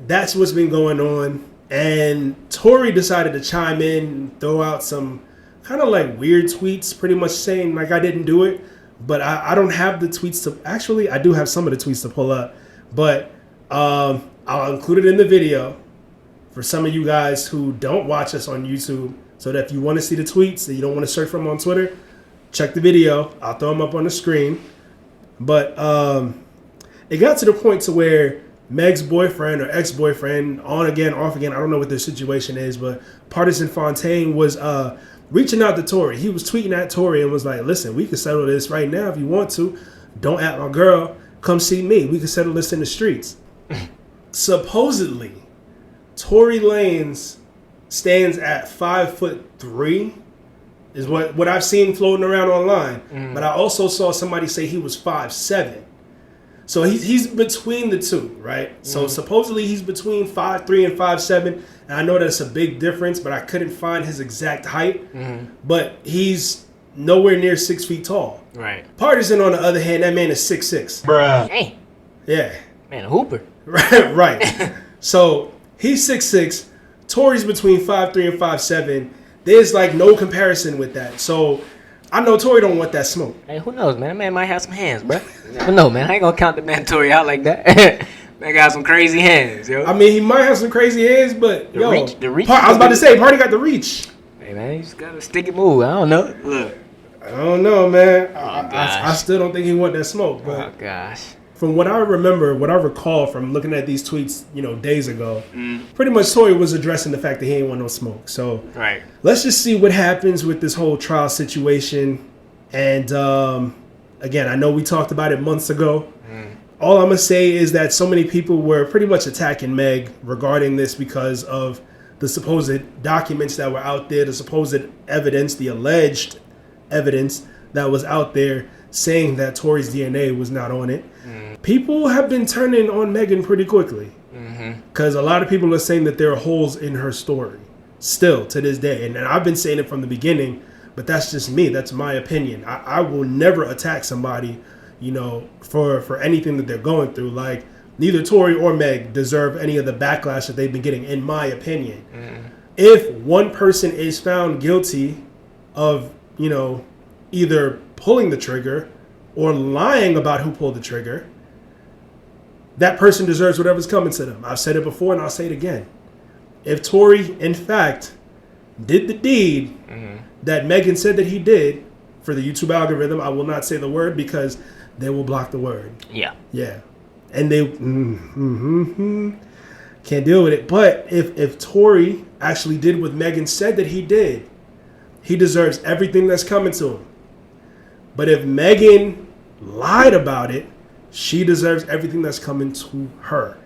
that's what's been going on. And Tory decided to chime in and throw out some kind of like weird tweets, pretty much saying like I didn't do it. But I don't have the tweets to... Actually, I do have some of the tweets to pull up. But I'll include it in the video for some of you guys who don't watch us on YouTube. So that if you want to see the tweets and you don't want to search for them on Twitter, check the video. I'll throw them up on the screen. But it got to the point to where Meg's boyfriend or ex-boyfriend, on again, off again, I don't know what their situation is, but Partisan Fontaine was reaching out to Tory. He was tweeting at Tory and was like, listen, we can settle this right now if you want to. Don't at my girl. Come see me. We can settle this in the streets. Supposedly, Tory Lanez stands at 5'3", is what I've seen floating around online. But I also saw somebody say he was 5'7". So he's between the two, right? So supposedly he's between 5'3" and 5'7", and I know that's a big difference, but I couldn't find his exact height. But he's nowhere near 6 feet tall. Right. Partisan, on the other hand, that man is 6'6". Bruh. Hey. Yeah. Man, a hooper. Right. So he's 6'6". Tory's between 5'3" and 5'7". There's like no comparison with that. So I know Tory don't want that smoke. Hey, who knows, man? That man might have some hands, bro. You never know, man. I ain't gonna count the man Tory out like that. Man got some crazy hands, yo. I mean, he might have some crazy hands, but The reach. I was about to say, Party got the reach. Hey, man, you just gotta stick and move. I don't know. Look. I don't know, man. gosh. I still don't think he want that smoke. But Oh gosh. from what I remember, what I recall from looking at these tweets, days ago, pretty much Tory was addressing the fact that he ain't want no smoke. So Right. let's just see what happens with this whole trial situation. And again, I know we talked about it months ago. All I'm going to say is that so many people were pretty much attacking Meg regarding this because of the supposed documents that were out there, the supposed evidence, the alleged evidence that was out there saying that Tory's DNA was not on it. People have been turning on Megan pretty quickly because a lot of people are saying that there are holes in her story still to this day. And I've been saying it from the beginning, but that's just me. That's my opinion. I will never attack somebody, for anything that they're going through. Like, neither Tory or Meg deserve any of the backlash that they've been getting, in my opinion. If one person is found guilty of, either pulling the trigger or lying about who pulled the trigger, that person deserves whatever's coming to them. I've said it before and I'll say it again. If Tory, in fact, did the deed that Megan said that he did for the YouTube algorithm, I will not say the word because they will block the word. Yeah. Yeah. And they can't deal with it. But if Tory actually did what Megan said that he did, he deserves everything that's coming to him. But if Megan lied about it, she deserves everything that's coming to her.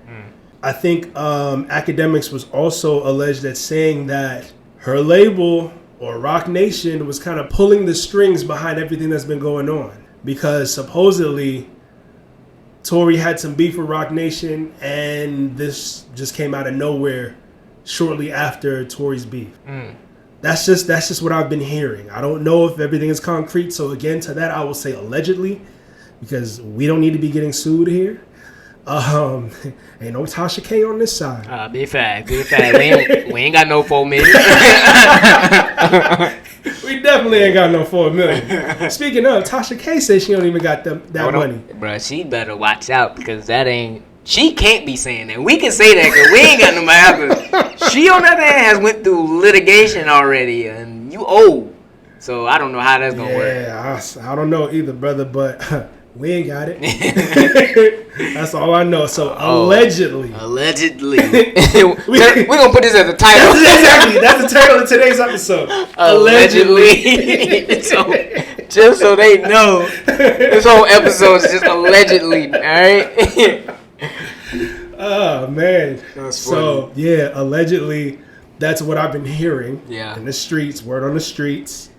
I think Akademiks was also alleged at saying that her label or Rock Nation was kind of pulling the strings behind everything that's been going on. Because supposedly Tory had some beef with Rock Nation and this just came out of nowhere shortly after Tory's beef. That's just what I've been hearing. I don't know if everything is concrete. So again, to that, I will say allegedly, because we don't need to be getting sued here. Ain't no Tasha K on this side. Big fact. We ain't got no 4 million. We definitely ain't got no 4 million. Speaking of, Tasha K says she don't even got that money. Bro, she better watch out because she can't be saying that. We can say that because we ain't got no money. She, on the other hand, has went through litigation already, and you owe. So I don't know how that's gonna work. Yeah, I don't know either, brother, but we ain't got it. That's all I know. So allegedly. We're gonna put this as the title. Exactly. That's the title of today's episode. Allegedly. So, just so they know, this whole episode is just allegedly. All right. Oh man. That's so yeah, allegedly, that's what I've been hearing. Yeah. In the streets, word on the streets.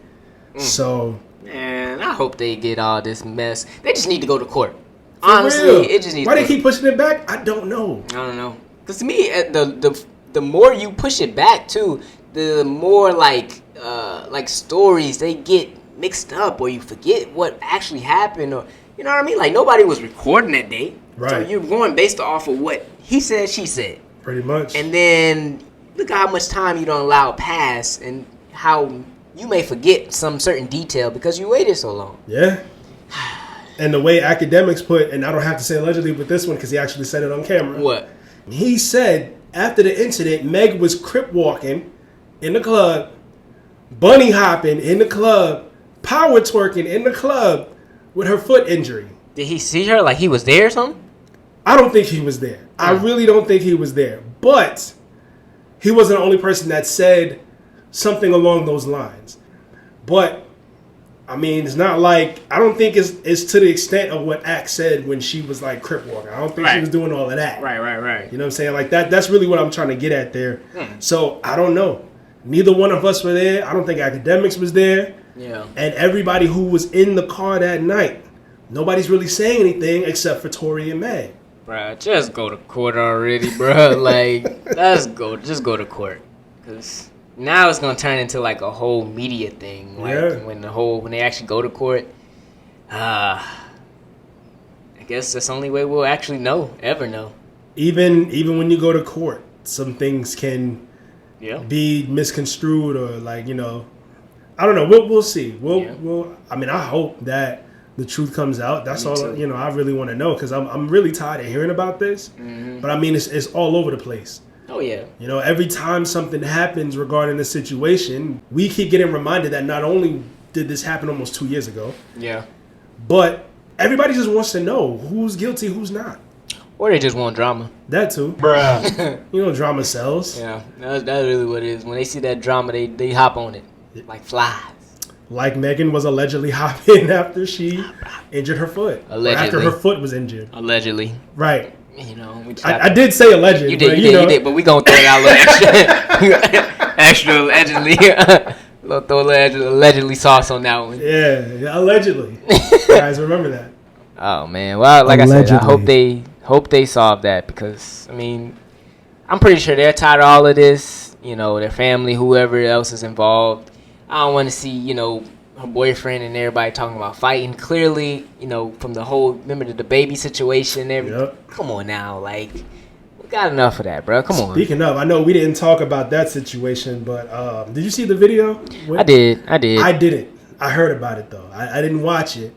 So. Man, I hope they get all this mess. They just need to go to court. Honestly, it just needs. Why they keep pushing it back? I don't know. Because to me, the more you push it back, too, the more like stories they get mixed up, or you forget what actually happened, or you know what I mean. Like nobody was recording that day, right? So you're going based off of what he said, she said, pretty much. And then look at how much time you don't allow pass, and how you may forget some certain detail because you waited so long. Yeah. And the way Akademiks put, and I don't have to say allegedly with this one because he actually said it on camera. What? He said after the incident, Meg was crip walking in the club, bunny hopping in the club, power twerking in the club with her foot injury. Did he see her like he was there or something? I don't think he was there. I really don't think he was there. But he wasn't the only person that said something along those lines. But I mean, it's not like, I don't think it's to the extent of what Ak said when she was like crip walking. I don't think she was doing all of that. Right. You know what I'm saying? Like that's really what I'm trying to get at there. So I don't know. Neither one of us were there. I don't think Akademiks was there. Yeah. And everybody who was in the car that night, nobody's really saying anything except for Tory and Meg. Bruh, just go to court already, bruh. Like, just go to court. Because now it's going to turn into like a whole media thing. Like, when they actually go to court, I guess that's the only way we'll actually ever know. Even when you go to court, some things can be misconstrued or like, I don't know. We'll see. We'll. I mean, I hope that the truth comes out. That's all. too. I really want to know because I'm really tired of hearing about this. But I mean, it's all over the place. Oh yeah. Every time something happens regarding the situation, we keep getting reminded that not only did this happen almost 2 years ago, but everybody just wants to know who's guilty, who's not. Or they just want drama. That too. Bruh. Drama sells. Yeah, that's really what it is. When they see that drama, they hop on it like flies. Like Megan was allegedly hopping after she injured her foot. Allegedly. After her foot was injured. Allegedly. Right. I did say allegedly. You did, but we gonna throw it out a little extra allegedly. We'll throw allegedly sauce on that one. Yeah, allegedly. Guys, remember that. Oh man, well, like allegedly. I said, I hope they solve that because I mean, I'm pretty sure they're tired of all of this. Their family, whoever else is involved. I don't want to see her boyfriend and everybody talking about fighting. Clearly, from the whole remember the baby situation and everything. Yep. Come on now, like we got enough of that, bro. Come on. Speaking of, I know we didn't talk about that situation, but did you see the video? I did. I didn't. I heard about it though. I didn't watch it,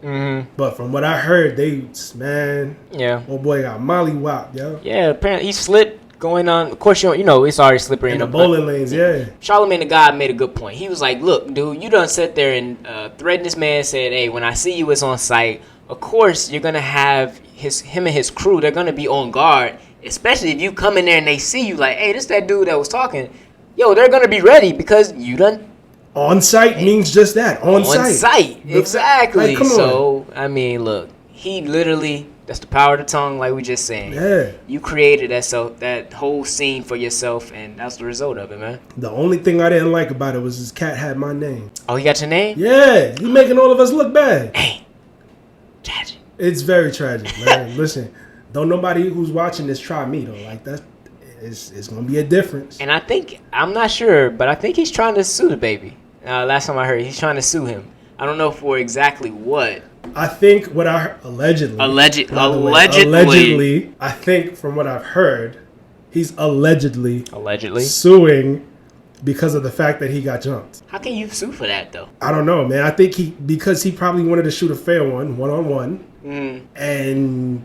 but from what I heard, old boy got mollywopped, yo. Yeah, apparently he slipped going on. Of course, it's already slippery in the bowling lanes. Yeah. Charlamagne the God made a good point. He was like, "Look, dude, you done sit there and threatened this man. Said, hey, when I see you, it's on site. Of course, you're gonna have him and his crew. They're gonna be on guard, especially if you come in there and they see you like, hey, this that dude that was talking. Yo, they're gonna be ready because you done." On site means just that. On site. Exactly. Like, come on. So, I mean, look, he literally, that's the power of the tongue, like we just saying. Yeah. You created that whole scene for yourself, and that's the result of it, man. The only thing I didn't like about it was his cat had my name. Oh, he got your name? Yeah. He's making all of us look bad. Hey. Tragic. It's very tragic, man. Listen, don't nobody who's watching this try me, though. Like, it's going to be a difference. And I'm not sure, but I think he's trying to sue the baby. Last time I heard, he's trying to sue him. I don't know for exactly what. I think what I heard, allegedly. I think from what I've heard, he's allegedly suing because of the fact that he got jumped. How can you sue for that, though? I don't know, man. I think because he probably wanted to shoot a fair one-on-one, and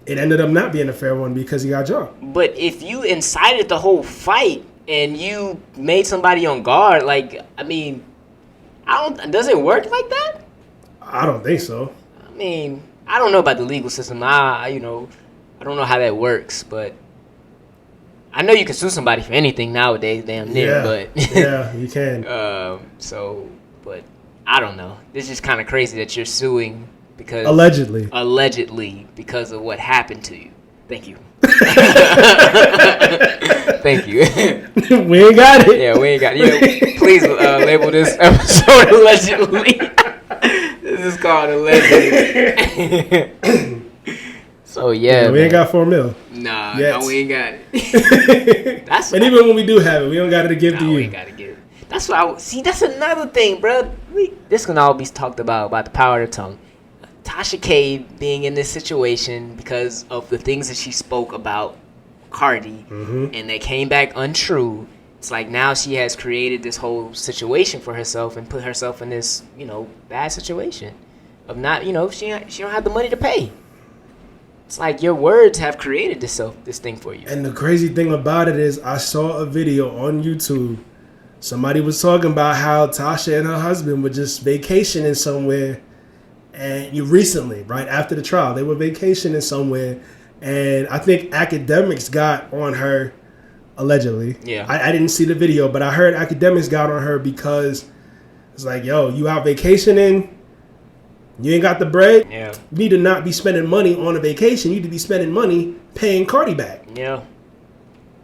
it ended up not being a fair one because he got jumped. But if you incited the whole fight and you made somebody on guard, like, I mean, does it work like that? I don't think so. I mean, I don't know about the legal system. I don't know how that works, but I know you can sue somebody for anything nowadays, damn near. But yeah, you can. But I don't know. It's just kind of crazy that you're suing because allegedly because of what happened to you. Thank you. Thank you. We ain't got it. Yeah, we ain't got it. Please label this episode allegedly. This is called allegedly. So yeah, we ain't got $4 million. Nah, no, we ain't got it. And even when we do have it, we don't got it to give to you. We ain't got to give it. That's what see. That's another thing, bro. This can all be talked about the power of the tongue. Tasha K being in this situation because of the things that she spoke about Cardi, and they came back untrue. It's like now she has created this whole situation for herself and put herself in this, bad situation of not, she don't have the money to pay. It's like your words have created this thing for you. And the crazy thing about it is I saw a video on YouTube. Somebody was talking about how Tasha and her husband were just vacationing somewhere. And recently, right after the trial, they were vacationing somewhere, and I think Akademiks got on her, allegedly. Yeah. I didn't see the video, but I heard Akademiks got on her because it's like, yo, you out vacationing, you ain't got the bread. Yeah. You need to not be spending money on a vacation. You need to be spending money paying Cardi back. Yeah.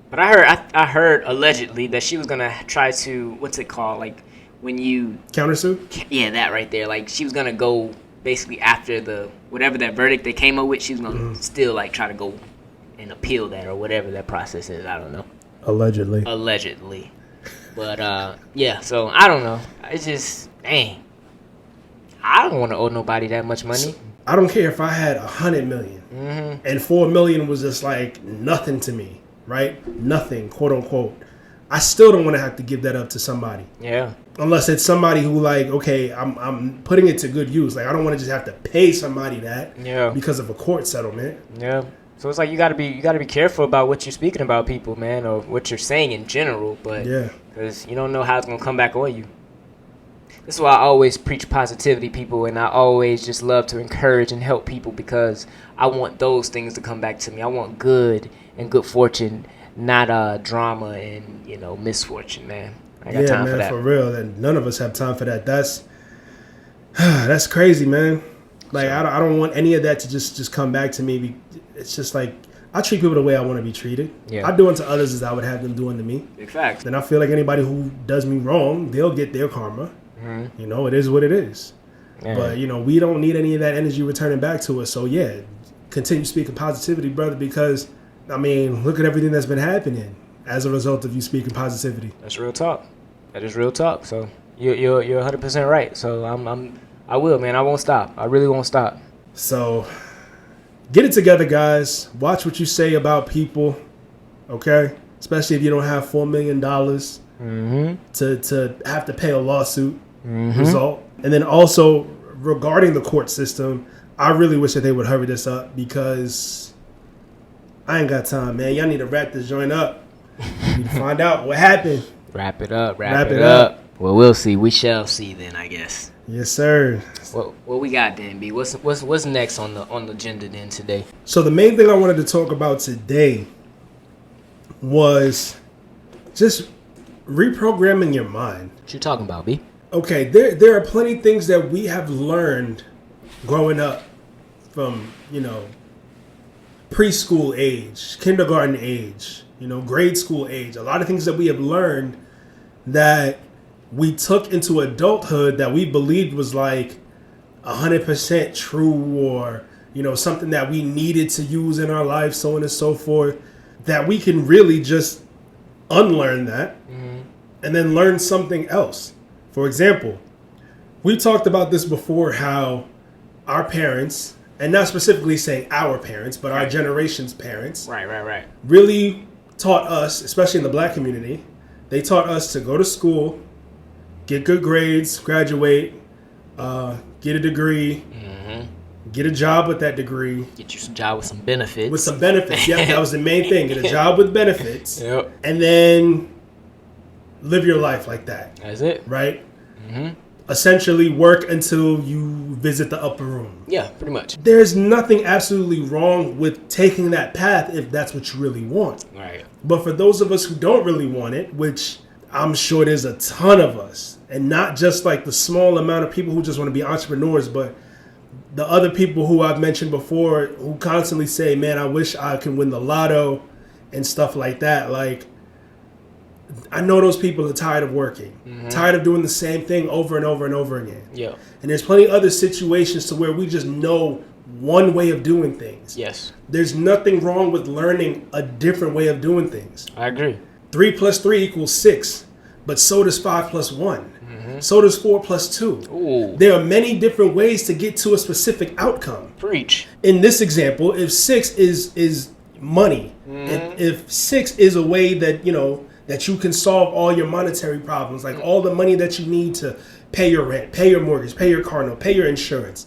But I heard allegedly that she was gonna try to, what's it called, like when you countersue. Yeah, that right there. Like she was gonna go. Basically, after whatever that verdict they came up with, she's gonna still try to go and appeal that or whatever that process is. I don't know. Allegedly, but yeah. So I don't know. It's just dang. I don't want to owe nobody that much money. I don't care if I had $100 million and $4 million was just like nothing to me, right? Nothing, quote unquote. I still don't want to have to give that up to somebody. Yeah. Unless it's somebody who like, okay, I'm putting it to good use. Like I don't want to just have to pay somebody that because of a court settlement. Yeah. So it's like you gotta be careful about what you're speaking about people, man, or what you're saying in general. But because you don't know how it's gonna come back on you. This is why I always preach positivity, people, and I always just love to encourage and help people because I want those things to come back to me. I want good and good fortune, not drama and misfortune, man. I got time for that. For real. And none of us have time for that. That's crazy, man. Like I don't want any of that to just come back to me. It's just like I treat people the way I want to be treated. Yeah. I do unto others as I would have them do unto me. Big fact. Then I feel like anybody who does me wrong, they'll get their karma. Mm-hmm. It is what it is. Yeah. But we don't need any of that energy returning back to us. So continue speaking positivity, brother, because look at everything that's been happening as a result of you speaking positivity. That's real talk. That is real talk. So you're 100% right. So I will, man. I won't stop. I really won't stop. So get it together, guys. Watch what you say about people, okay? Especially if you don't have $4 million to have to pay a lawsuit result. And then also regarding the court system, I really wish that they would hurry this up because I ain't got time, man. Y'all need to wrap this joint up. You need to find out what happened. Wrap it up. Wrap it up. Well, we'll see. We shall see then, I guess. Yes, sir. What we got then, B? What's next on the agenda then today? So the main thing I wanted to talk about today was just reprogramming your mind. What you talking about, B? Okay, there are plenty of things that we have learned growing up from, preschool age, kindergarten age, grade school age. A lot of things that we have learned that we took into adulthood that we believed was like 100% true or, something that we needed to use in our life, so on and so forth, that we can really just unlearn that and then learn something else. For example, we talked about this before, how our parents, and not specifically saying our parents, but our generation's parents, right, really taught us, especially in the black community, they taught us to go to school, get good grades, graduate, get a degree, get a job with that degree. Get you some job with some benefits. With some benefits, yeah, that was the main thing. Get a job with benefits, yep. And then live your life like that. That's it. Right? Essentially work until you visit the upper room. Yeah, pretty much. There's nothing absolutely wrong with taking that path if that's what you really want. Right. But for those of us who don't really want it, which I'm sure there's a ton of us, and not just like the small amount of people who just want to be entrepreneurs, but the other people who I've mentioned before who constantly say, man, I wish I could win the lotto and stuff like that. Like, I know those people are tired of working, tired of doing the same thing over and over and over again. Yeah. And there's plenty of other situations to where we just know one way of doing things. Yes. There's nothing wrong with learning a different way of doing things. I agree. 3 + 3 = 6, but so does 5 + 1. So does 4 + 2. Ooh. There are many different ways to get to a specific outcome. Preach. In this example, if 6 is money, if 6 is a way that, that you can solve all your monetary problems, like all the money that you need to pay your rent, pay your mortgage, pay your car note, pay your insurance.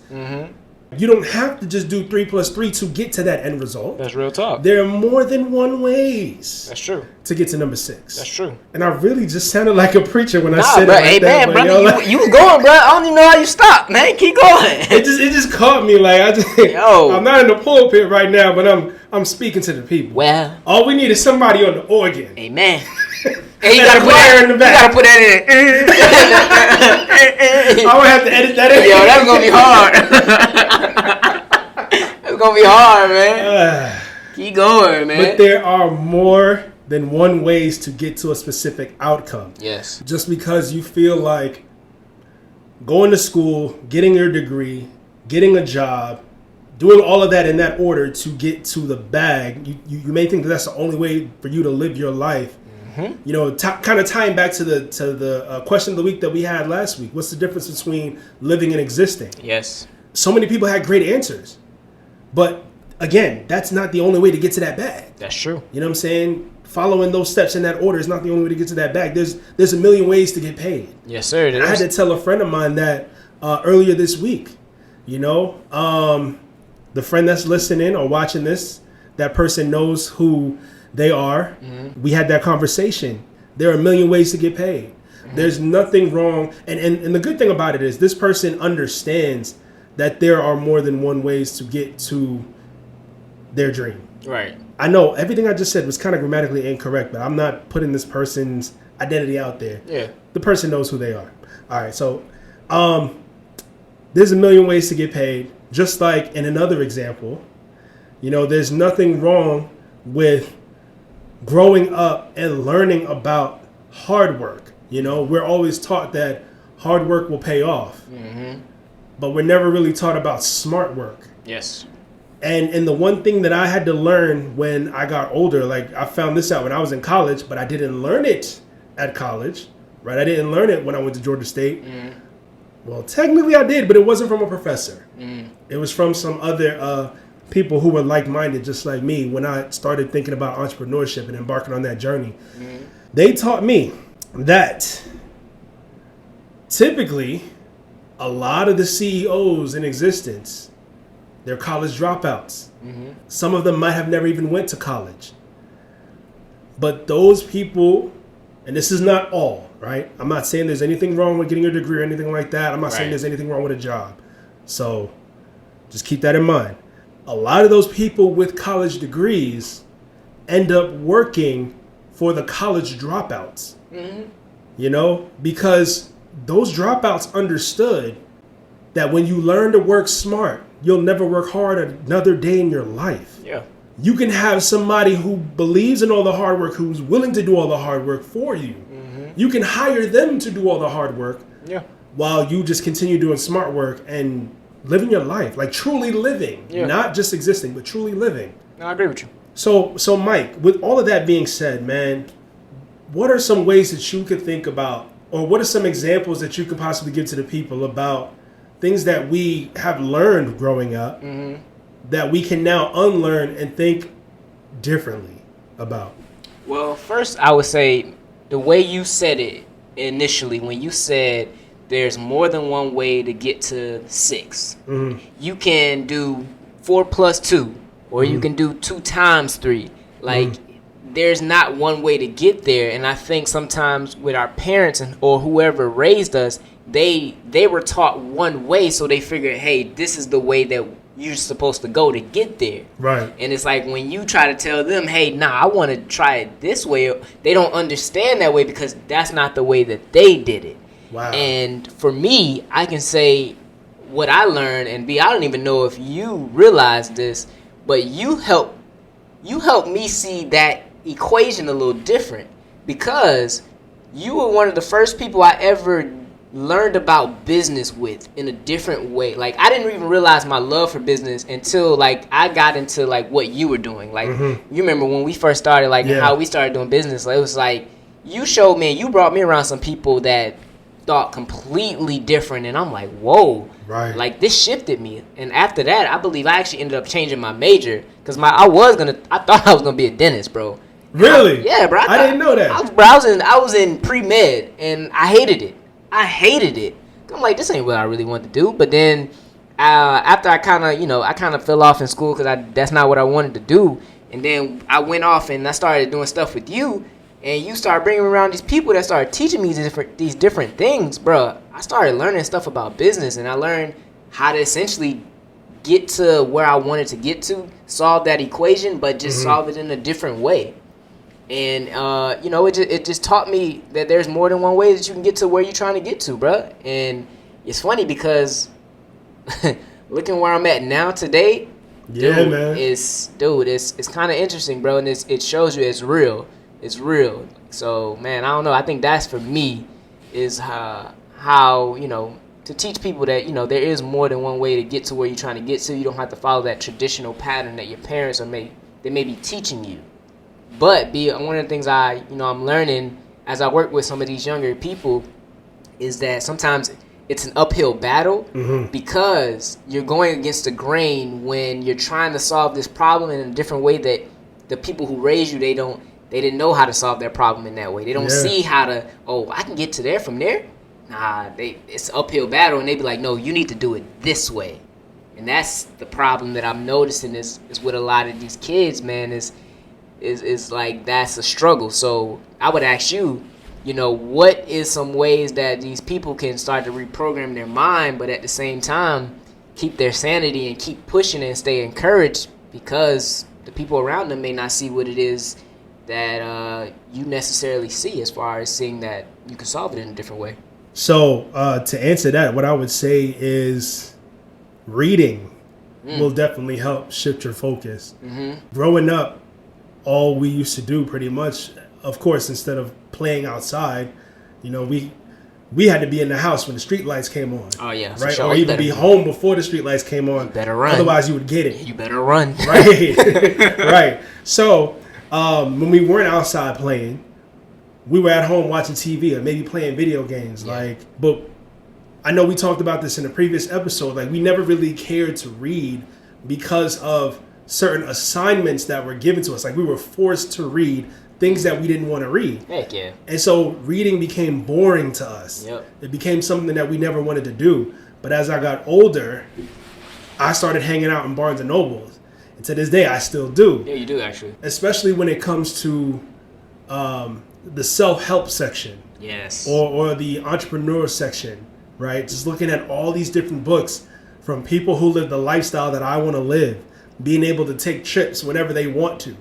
You don't have to just do 3 + 3 to get to that end result. That's real talk. There are more than one ways. That's true. To get to number 6. That's true. And I really just sounded like a preacher when I said bro, it like hey, that. Man, brother, you was going, bro. I don't even know how you stopped, man. Keep going. It just caught me. Like I'm not in the pulpit right now, but I'm speaking to the people. Well, all we need is somebody on the organ. Amen. Hey, you gotta put that in the back. You gotta put that in. I would have to edit that in. Yo, that's gonna be hard. That's gonna be hard, man. Keep going, man. But there are more than one ways to get to a specific outcome. Yes. Just because you feel like going to school, getting your degree, getting a job, doing all of that in that order to get to the bag, you may think that that's the only way for you to live your life. Kind of tying back to the question of the week that we had last week. What's the difference between living and existing? Yes. So many people had great answers. But again, that's not the only way to get to that bag. That's true. You know what I'm saying? following those steps in that order is not the only way to get to that bag. There's a million ways to get paid. Yes, sir. And I had to tell a friend of mine that earlier this week. You know, the friend that's listening or watching this, that person knows who they are. Mm-hmm. We had that conversation. There are a million ways to get paid. Mm-hmm. There's nothing wrong. And the good thing about it is this person understands that there are more than one ways to get to their dream. Right. I know everything I just said was kind of grammatically incorrect, but I'm not putting this person's identity out there. Yeah. The person knows who they are. All right. So, there's a million ways to get paid. Just like in another example, you know, there's nothing wrong with growing up and learning about hard work. You know, we're always taught that hard work will pay off, mm-hmm. but we're never really taught about smart work. Yes. And the one thing that I had to learn when I got older, like I found this out when I was in college, but I didn't learn it at college, right? I didn't learn it when I went to Georgia State. Mm. Well, technically I did, but it wasn't from a professor. Mm. It was from some other people who were like-minded, just like me, when I started thinking about entrepreneurship and embarking on that journey. Mm. They taught me that typically a lot of the CEOs in existence, they're college dropouts. Mm-hmm. Some of them might have never even went to college. But those people, and this is not all, right? I'm not saying there's anything wrong with getting a degree or anything like that. I'm not saying there's anything wrong with a job. So just keep that in mind. A lot of those people with college degrees end up working for the college dropouts. Mm-hmm. You know, because those dropouts understood that when you learn to work smart, you'll never work hard another day in your life. Yeah. You can have somebody who believes in all the hard work, who's willing to do all the hard work for you. Mm-hmm. You can hire them to do all the hard work while you just continue doing smart work and living your life, like truly living, not just existing, but truly living. No, I agree with you. So Mike, with all of that being said, man, what are some ways that you could think about, or what are some examples that you could possibly give to the people about things that we have learned growing up mm-hmm. that we can now unlearn and think differently about? Well, first I would say the way you said it initially, when you said there's more than one way to get to 6. Mm-hmm. You can do 4 plus 2, or mm-hmm. you can do 2 times 3. Like, there's not one way to get there. And I think sometimes with our parents or whoever raised us, they were taught one way, so they figured, hey, this is the way that you're supposed to go to get there. Right. And it's like when you try to tell them, hey, nah, I want to try it this way, they don't understand that way because that's not the way that they did it. Wow. And for me, I can say what I learned, and I don't even know if you realize this, but you helped me see that equation a little different, because you were one of the first people I ever learned about business with in a different way. Like, I didn't even realize my love for business until like I got into like what you were doing. Like, mm-hmm. you remember when we first started, like how we started doing business. Like, it was like you showed me, you brought me around some people that thought completely different, and I'm like, whoa, right? Like, this shifted me. And after that, I believe I actually ended up changing my major, because I thought I was gonna be a dentist, bro. Really? Yeah, bro. I didn't know that. I was in pre-med, and I hated it. I'm like, this ain't what I really want to do. But then after I kind of fell off in school because that's not what I wanted to do. And then I went off and I started doing stuff with you, and you started bringing me around these people that started teaching me these different things, bro. I started learning stuff about business, and I learned how to essentially get to where I wanted to get to, solve that equation, but just mm-hmm. solve it in a different way. And, it just taught me that there's more than one way that you can get to where you're trying to get to, bro. And it's funny because looking where I'm at now today, man. It's kind of interesting, bro. And it shows you it's real. It's real. So, man, I don't know. I think that's, for me, is how to teach people that, there is more than one way to get to where you're trying to get to. You don't have to follow that traditional pattern that your parents may be teaching you. But one of the things I'm learning as I work with some of these younger people is that sometimes it's an uphill battle mm-hmm. because you're going against the grain when you're trying to solve this problem in a different way that the people who raise you, they they didn't know how to solve their problem in that way. They don't see how to, I can get to there from there. Nah, it's an uphill battle, and they be like, no, you need to do it this way. And that's the problem that I'm noticing is with a lot of these kids, man, is like that's a struggle. So I would ask you, what is some ways that these people can start to reprogram their mind, but at the same time keep their sanity and keep pushing and stay encouraged, because the people around them may not see what it is that you necessarily see, as far as seeing that you can solve it in a different way. So to answer that, what I would say is reading will definitely help shift your focus. Growing up, all we used to do pretty much, of course, instead of playing outside, we had to be in the house when the street lights came on. Oh yeah, right. Sure. Or even be home before the street lights came on. You better run. Otherwise, you would get it. You better run. Right. Right. So when we weren't outside playing, we were at home watching TV or maybe playing video games. But I know we talked about this in a previous episode. Like, we never really cared to read because of certain assignments that were given to us. Like, we were forced to read things that we didn't want to read. Heck yeah. And so reading became boring to us. Yep. It became something that we never wanted to do. But as I got older, I started hanging out in Barnes and Nobles. And to this day, I still do. Yeah, you do, actually. Especially when it comes to the self-help section. Yes. Or the entrepreneur section, right? Just looking at all these different books from people who live the lifestyle that I want to live, being able to take trips whenever they want to,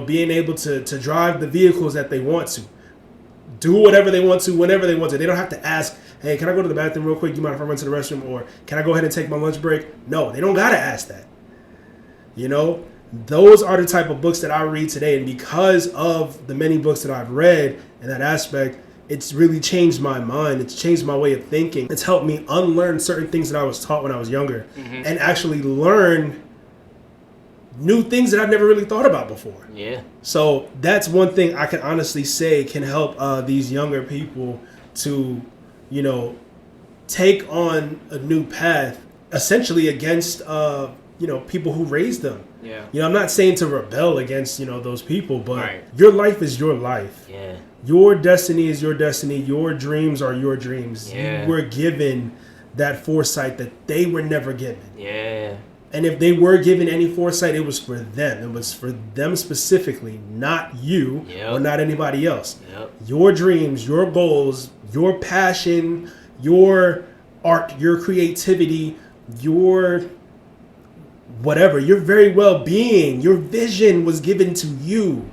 being able to drive the vehicles that they want to, do whatever they want to, whenever they want to. They don't have to ask, hey, can I go to the bathroom real quick? Do you mind if I run to the restroom? Or can I go ahead and take my lunch break? No, they don't got to ask that. Those are the type of books that I read today. And because of the many books that I've read in that aspect, it's really changed my mind. It's changed my way of thinking. It's helped me unlearn certain things that I was taught when I was younger and actually learn new things that I've never really thought about before. Yeah. So that's one thing I can honestly say can help these younger people to, take on a new path, essentially against, people who raised them. Yeah. I'm not saying to rebel against, those people, but Right. Your life is your life. Yeah. Your destiny is your destiny. Your dreams are your dreams. Yeah. You were given that foresight that they were never given. Yeah. And if they were given any foresight, it was for them. It was for them specifically, not you or not anybody else. Yep. Your dreams, your goals, your passion, your art, your creativity, your whatever, your very well-being, your vision was given to you,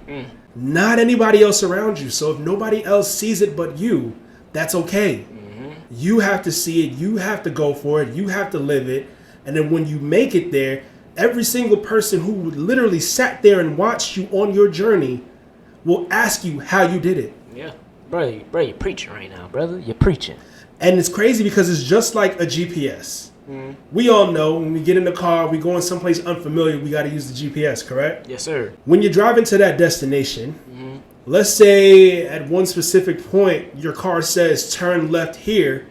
not anybody else around you. So if nobody else sees it but you, that's okay. You have to see it. You have to go for it. You have to live it. And then when you make it there, every single person who literally sat there and watched you on your journey will ask you how you did it. Yeah. Bro, you're preaching right now, brother. You're preaching. And it's crazy because it's just like a GPS. We all know when we get in the car, we going someplace unfamiliar, we got to use the GPS, correct? Yes, sir. When you're driving to that destination, let's say at one specific point, your car says turn left here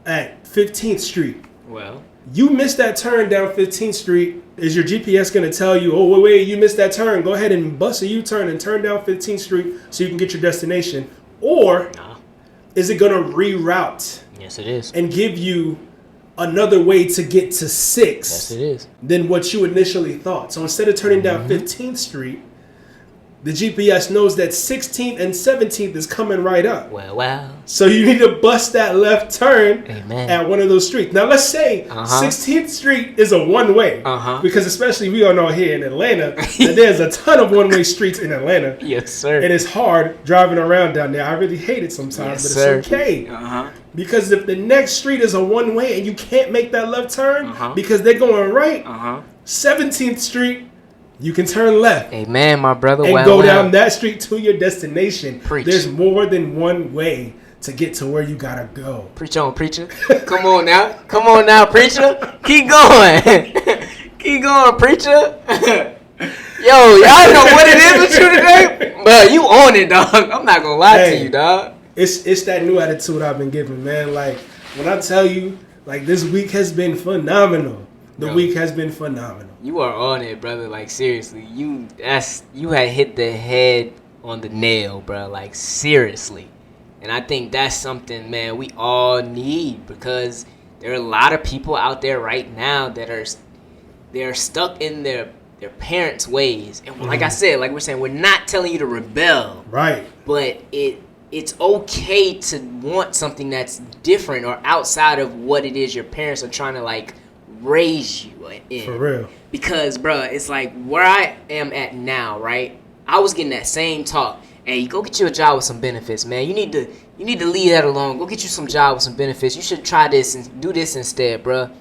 at 15th Street. Well, You missed that turn down 15th Street. Is your GPS going to tell you, oh, wait, you missed that turn. Go ahead and bust a U-turn and turn down 15th Street so you can get your destination? Or is it going to reroute? Yes, it is. And give you another way to get to 6 Yes, it is. than what you initially thought. So instead of turning down 15th Street, the GPS knows that 16th and 17th is coming right up. Well. So you need to bust that left turn Amen. at one of those streets. Now let's say 16th Street is a one-way. Because especially we all know here in Atlanta that there's a ton of one-way streets in Atlanta. Yes, sir. And it's hard driving around down there. I really hate it sometimes, Yes, but sir. it's okay. Because if the next street is a one-way and you can't make that left turn because they're going right, 17th Street, you can turn left. Amen, my brother. And go down that street to your destination. Preach. There's more than one way to get to where you gotta go. Preach on, preacher. Come on now. Come on now, preacher. Keep going. Keep going, preacher. Yo, y'all know what it is with you today? But you on it, dog. I'm not gonna lie to you, dog. It's that new attitude I've been given, man. Like, when I tell you, like, this week has been phenomenal. The week has been phenomenal. You are on it, brother. Like, seriously, you had hit the head on the nail, bro. Like, seriously. And I think that's something, man, we all need, because there are a lot of people out there right now that they're stuck in their parents' ways. And like I said, like we're saying, we're not telling you to rebel. Right. But it's okay to want something that's different or outside of what it is your parents are trying to, like, raise you in. For real. Because, bro, it's like where I am at now, right? I was getting that same talk. Hey, go get you a job with some benefits, man. You need to leave that alone. Go get you some job with some benefits. You should try this and do this instead, bro.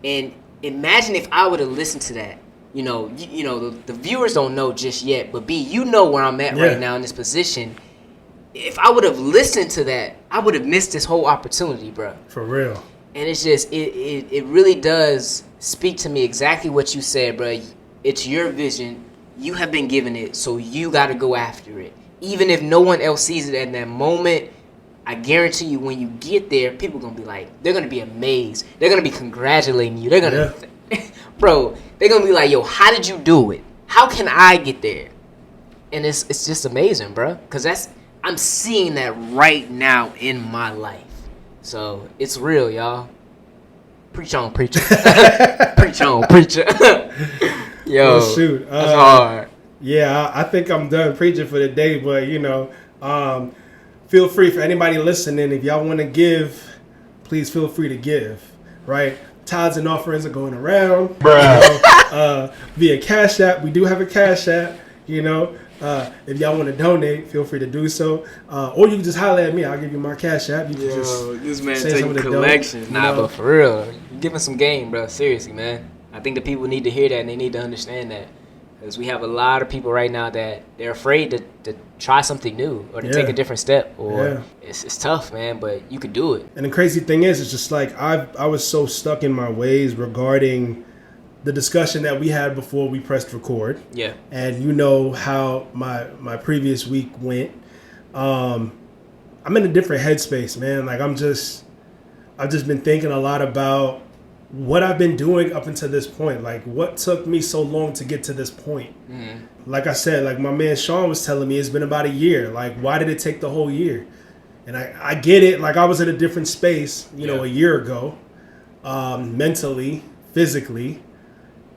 And imagine if I would have listened to that. You know, the viewers don't know just yet, but B, you know where I'm at right now in this position. If I would have listened to that, I would have missed this whole opportunity, bro. For real. And it's just, it really does speak to me exactly what you said, bro. It's your vision. You have been given it, so you got to go after it. Even if no one else sees it at that moment, I guarantee you when you get there, people are going to be like, they're going to be amazed. They're going to be congratulating you. They're going to, bro, they're going to be like, yo, how did you do it? How can I get there? And it's just amazing, bro. Because I'm seeing that right now in my life. So it's real, y'all. Preach on, preacher. Preach on, preacher. Yo, oh, shoot. That's hard. Yeah, I think I'm done preaching for the day, but, feel free for anybody listening. If y'all want to give, please feel free to give, right? Tithes and offerings are going around. Via Cash App. We do have a Cash App, If y'all want to donate, feel free to do so. Or you can just holler at me. I'll give you my Cash App. You can this man say taking collections. But for real, you're giving some game, bro. Seriously, man. I think the people need to hear that, and they need to understand that. Because we have a lot of people right now that they're afraid to try something new or to take a different step. Or it's tough, man, but you could do it. And the crazy thing is, it's just like I was so stuck in my ways regarding the discussion that we had before we pressed record. Yeah. And you know how my previous week went. I'm in a different headspace, man. Like I've just been thinking a lot about what I've been doing up until this point. Like what took me so long to get to this point. Like I said, like my man Sean was telling me, it's been about a year. Like why did it take the whole year? And I get it. Like I was in a different space, a year ago, mentally, physically.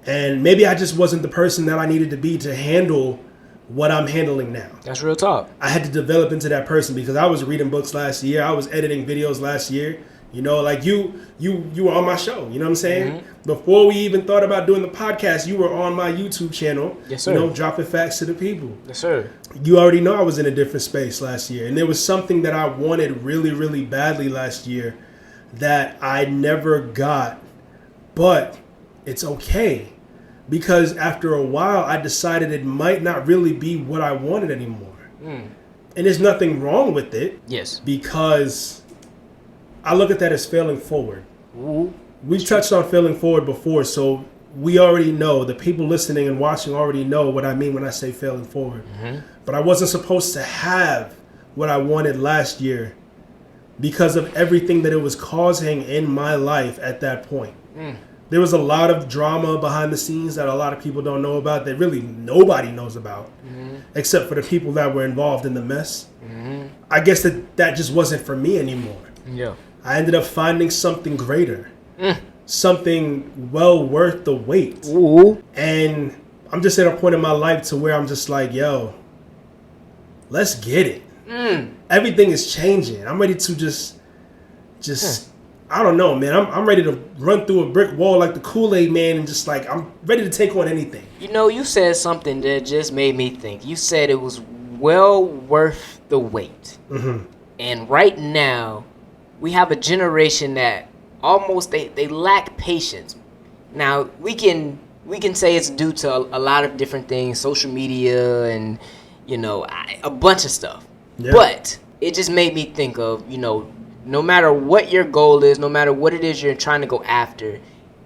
And maybe I just wasn't the person that I needed to be to handle what I'm handling now. That's real talk. I had to develop into that person because I was reading books last year. I was editing videos last year. Like you were on my show. You know what I'm saying? Mm-hmm. Before we even thought about doing the podcast, you were on my YouTube channel. Yes, sir. Dropping facts to the people. Yes, sir. You already know I was in a different space last year. And there was something that I wanted really, really badly last year that I never got. But it's okay. Because after a while, I decided it might not really be what I wanted anymore. And there's nothing wrong with it. Yes. Because I look at that as failing forward. Ooh. We've touched on failing forward before, so we already know, the people listening and watching already know what I mean when I say failing forward. Mm-hmm. But I wasn't supposed to have what I wanted last year because of everything that it was causing in my life at that point. There was a lot of drama behind the scenes that a lot of people don't know about, that really nobody knows about, except for the people that were involved in the mess. I guess that just wasn't for me anymore. Yeah. I ended up finding something greater, something well worth the wait. Ooh. And I'm just at a point in my life to where I'm just like, yo, let's get it. Everything is changing. I'm ready to just I don't know, man. I'm ready to run through a brick wall like the Kool-Aid man and just like, I'm ready to take on anything. You said something that just made me think. You said it was well worth the wait. Mm-hmm. And right now, we have a generation that almost they lack patience. Now we can say it's due to a lot of different things, social media and a bunch of stuff. Yeah. But it just made me think of no matter what your goal is, no matter what it is you're trying to go after,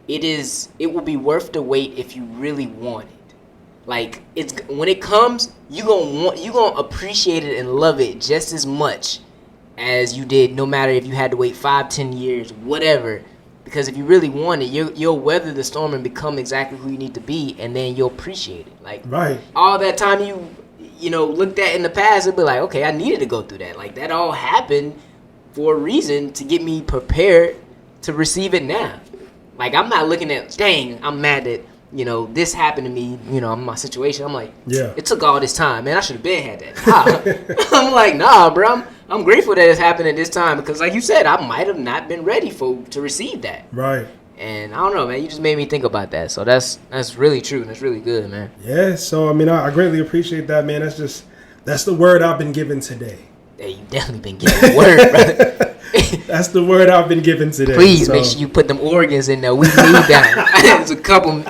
it will be worth the wait if you really want it. Like when it comes, you gonna appreciate it and love it just as much as you did, no matter if you had to wait 5-10 years, whatever. Because if you really want it, you'll weather the storm and become exactly who you need to be, and then you'll appreciate it. Like right. all that time you looked at in the past, it'd be like, okay, I needed to go through that. Like, that all happened for a reason to get me prepared to receive it now. Like, I'm not looking at, dang, I'm mad that, this happened to me, in my situation. I'm like, yeah, it took all this time, man. I should have been had that. Nah. I'm like, nah, bro. I'm grateful that it's happened at this time because, like you said, I might have not been ready to receive that. Right. And I don't know, man. You just made me think about that. So that's really true. That's really good, man. Yeah. So, I mean, I greatly appreciate that, man. That's the word I've been given today. Hey, you definitely been given the word, brother. That's the word I've been given today. Please make sure you put them organs in there. We need that. There's a couple.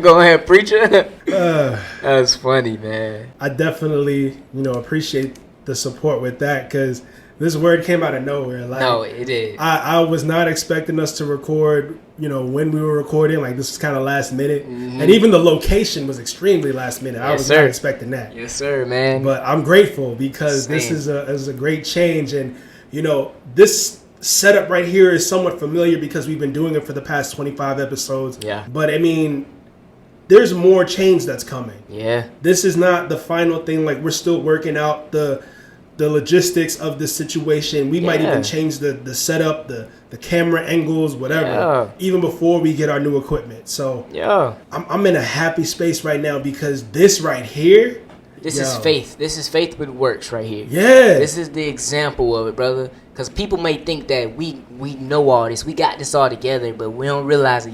Go ahead, preacher. That's funny, man. I definitely, appreciate the support with that because this word came out of nowhere. Like, no, it did. I was not expecting us to record, when we were recording. Like, this was kind of last minute. Mm-hmm. And even the location was extremely last minute. Yes, I was not expecting that. Yes, sir, man. But I'm grateful because this is a great change. And, this setup right here is somewhat familiar because we've been doing it for the past 25 episodes. Yeah. But, I mean, there's more change that's coming. Yeah. This is not the final thing. Like, we're still working out the logistics of the situation. We might even change the setup, the camera angles, whatever, even before we get our new equipment. So I'm in a happy space right now because this right here, this is faith. This is faith with works right here. Yeah. This is the example of it, brother. Because people may think that we know all this. We got this all together, but we don't realize it,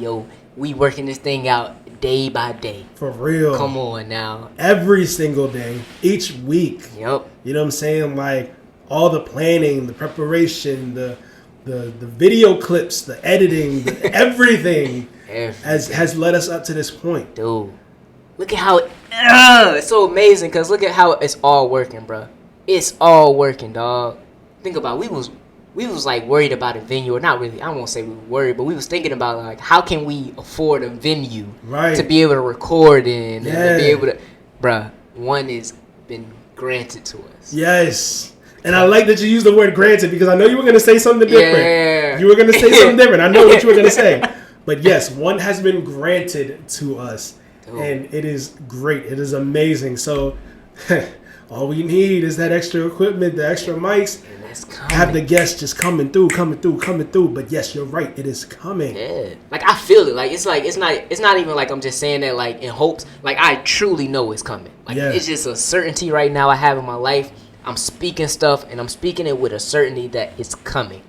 we working this thing out day by day. For real. Come on now. Every single day, each week. Yep. You know what I'm saying? Like, all the planning, the preparation, the video clips, the editing, everything has led us up to this point. Dude, look at how it's so amazing because look at how it's all working, bro. It's all working, dog. Think about it. We was like worried about a venue, or not really. I won't say we were worried, but we was thinking about like how can we afford a venue to be able to record in and to be able to, bruh. One is been granted to us. Yes, and I like that you used the word granted because I know you were gonna say something different. Yeah. You were gonna say something different. I know what you were gonna say, but yes, one has been granted to us, and it is great. It is amazing. So. All we need is that extra equipment, the extra mics. And that's coming. Have the guests just coming through. But yes, you're right. It is coming. Yeah. Like I feel it. Like it's not even like I'm just saying that like in hopes. Like I truly know it's coming. Like it's just a certainty right now I have in my life. I'm speaking stuff and I'm speaking it with a certainty that it's coming.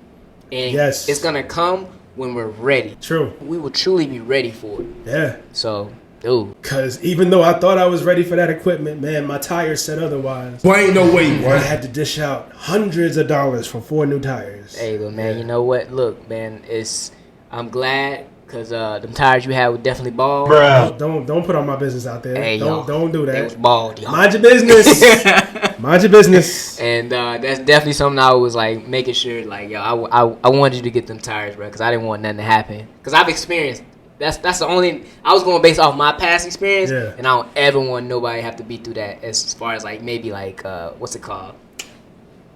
And it's gonna come when we're ready. True. We will truly be ready for it. Yeah. So dude. Because even though I thought I was ready for that equipment, man, my tires said otherwise. Why ain't no way, boy? I had to dish out hundreds of dollars for 4 new tires. Hey, but man, you know what? Look, man, I'm glad because them tires you had were definitely bald. Bruh. Don't put all my business out there. Hey, don't do that. They was bald, y'all. Mind your business. Mind your business. And that's definitely something I was like making sure, like, yo, I wanted you to get them tires, bro, because I didn't want nothing to happen. Because I've experienced. That's the only. I was going based off my past experience, and I don't ever want nobody have to be through that. As far as like maybe like what's it called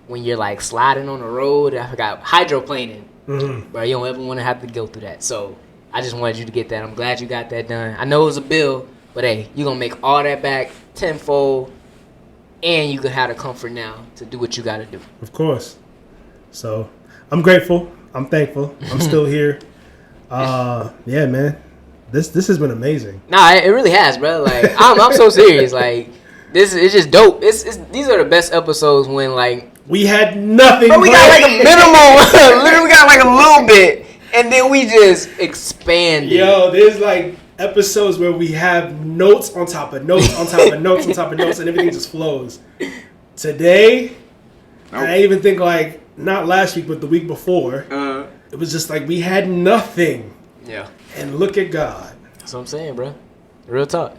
when you're like sliding on the road? I forgot, hydroplaning. Mm-hmm. Bro, you don't ever want to have to go through that. So I just wanted you to get that. I'm glad you got that done. I know it was a bill, but hey, you gonna make all that back tenfold, and you can have the comfort now to do what you got to do. Of course. So I'm grateful. I'm thankful. I'm still here. Yeah, man. This has been amazing. Nah, it really has, bro. Like I'm so serious. Like this is just dope. These are the best episodes when like we had nothing. But we got like a minimal. Literally, we got like a little bit, and then we just expanded. Yo, there's like episodes where we have notes on top of notes on top of notes on top of notes, and everything just flows. Today, I even think like not last week, but the week before. It was just like we had nothing. Yeah. And look at God. That's what I'm saying, bro. Real talk.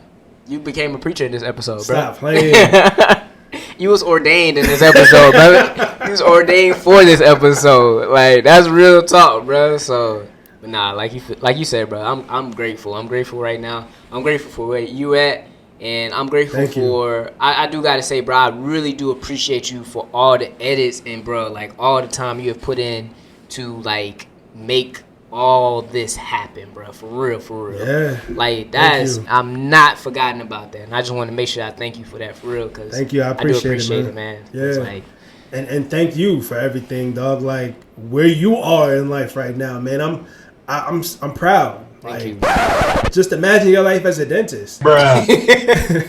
You became a preacher in this episode, Stop bro. Stop playing. You was ordained in this episode, brother. You was ordained for this episode. Like that's real talk, bro. So, but nah, like you said, bro. I'm grateful. I'm grateful right now. I'm grateful for where you at, and I'm grateful for. I do gotta say, bro. I really do appreciate you for all the edits and, bro, like all the time you have put in to like make all this happen, bro. For real, for real. Yeah. Like, that's, you. I'm not forgotten about that. And I just want to make sure I thank you for that, for real. Cause Thank you. I do appreciate it, man. Yeah. It's like, and thank you for everything, dog. Like, where you are in life right now, man. I'm proud. thank you. Just imagine your life as a dentist. Bruh.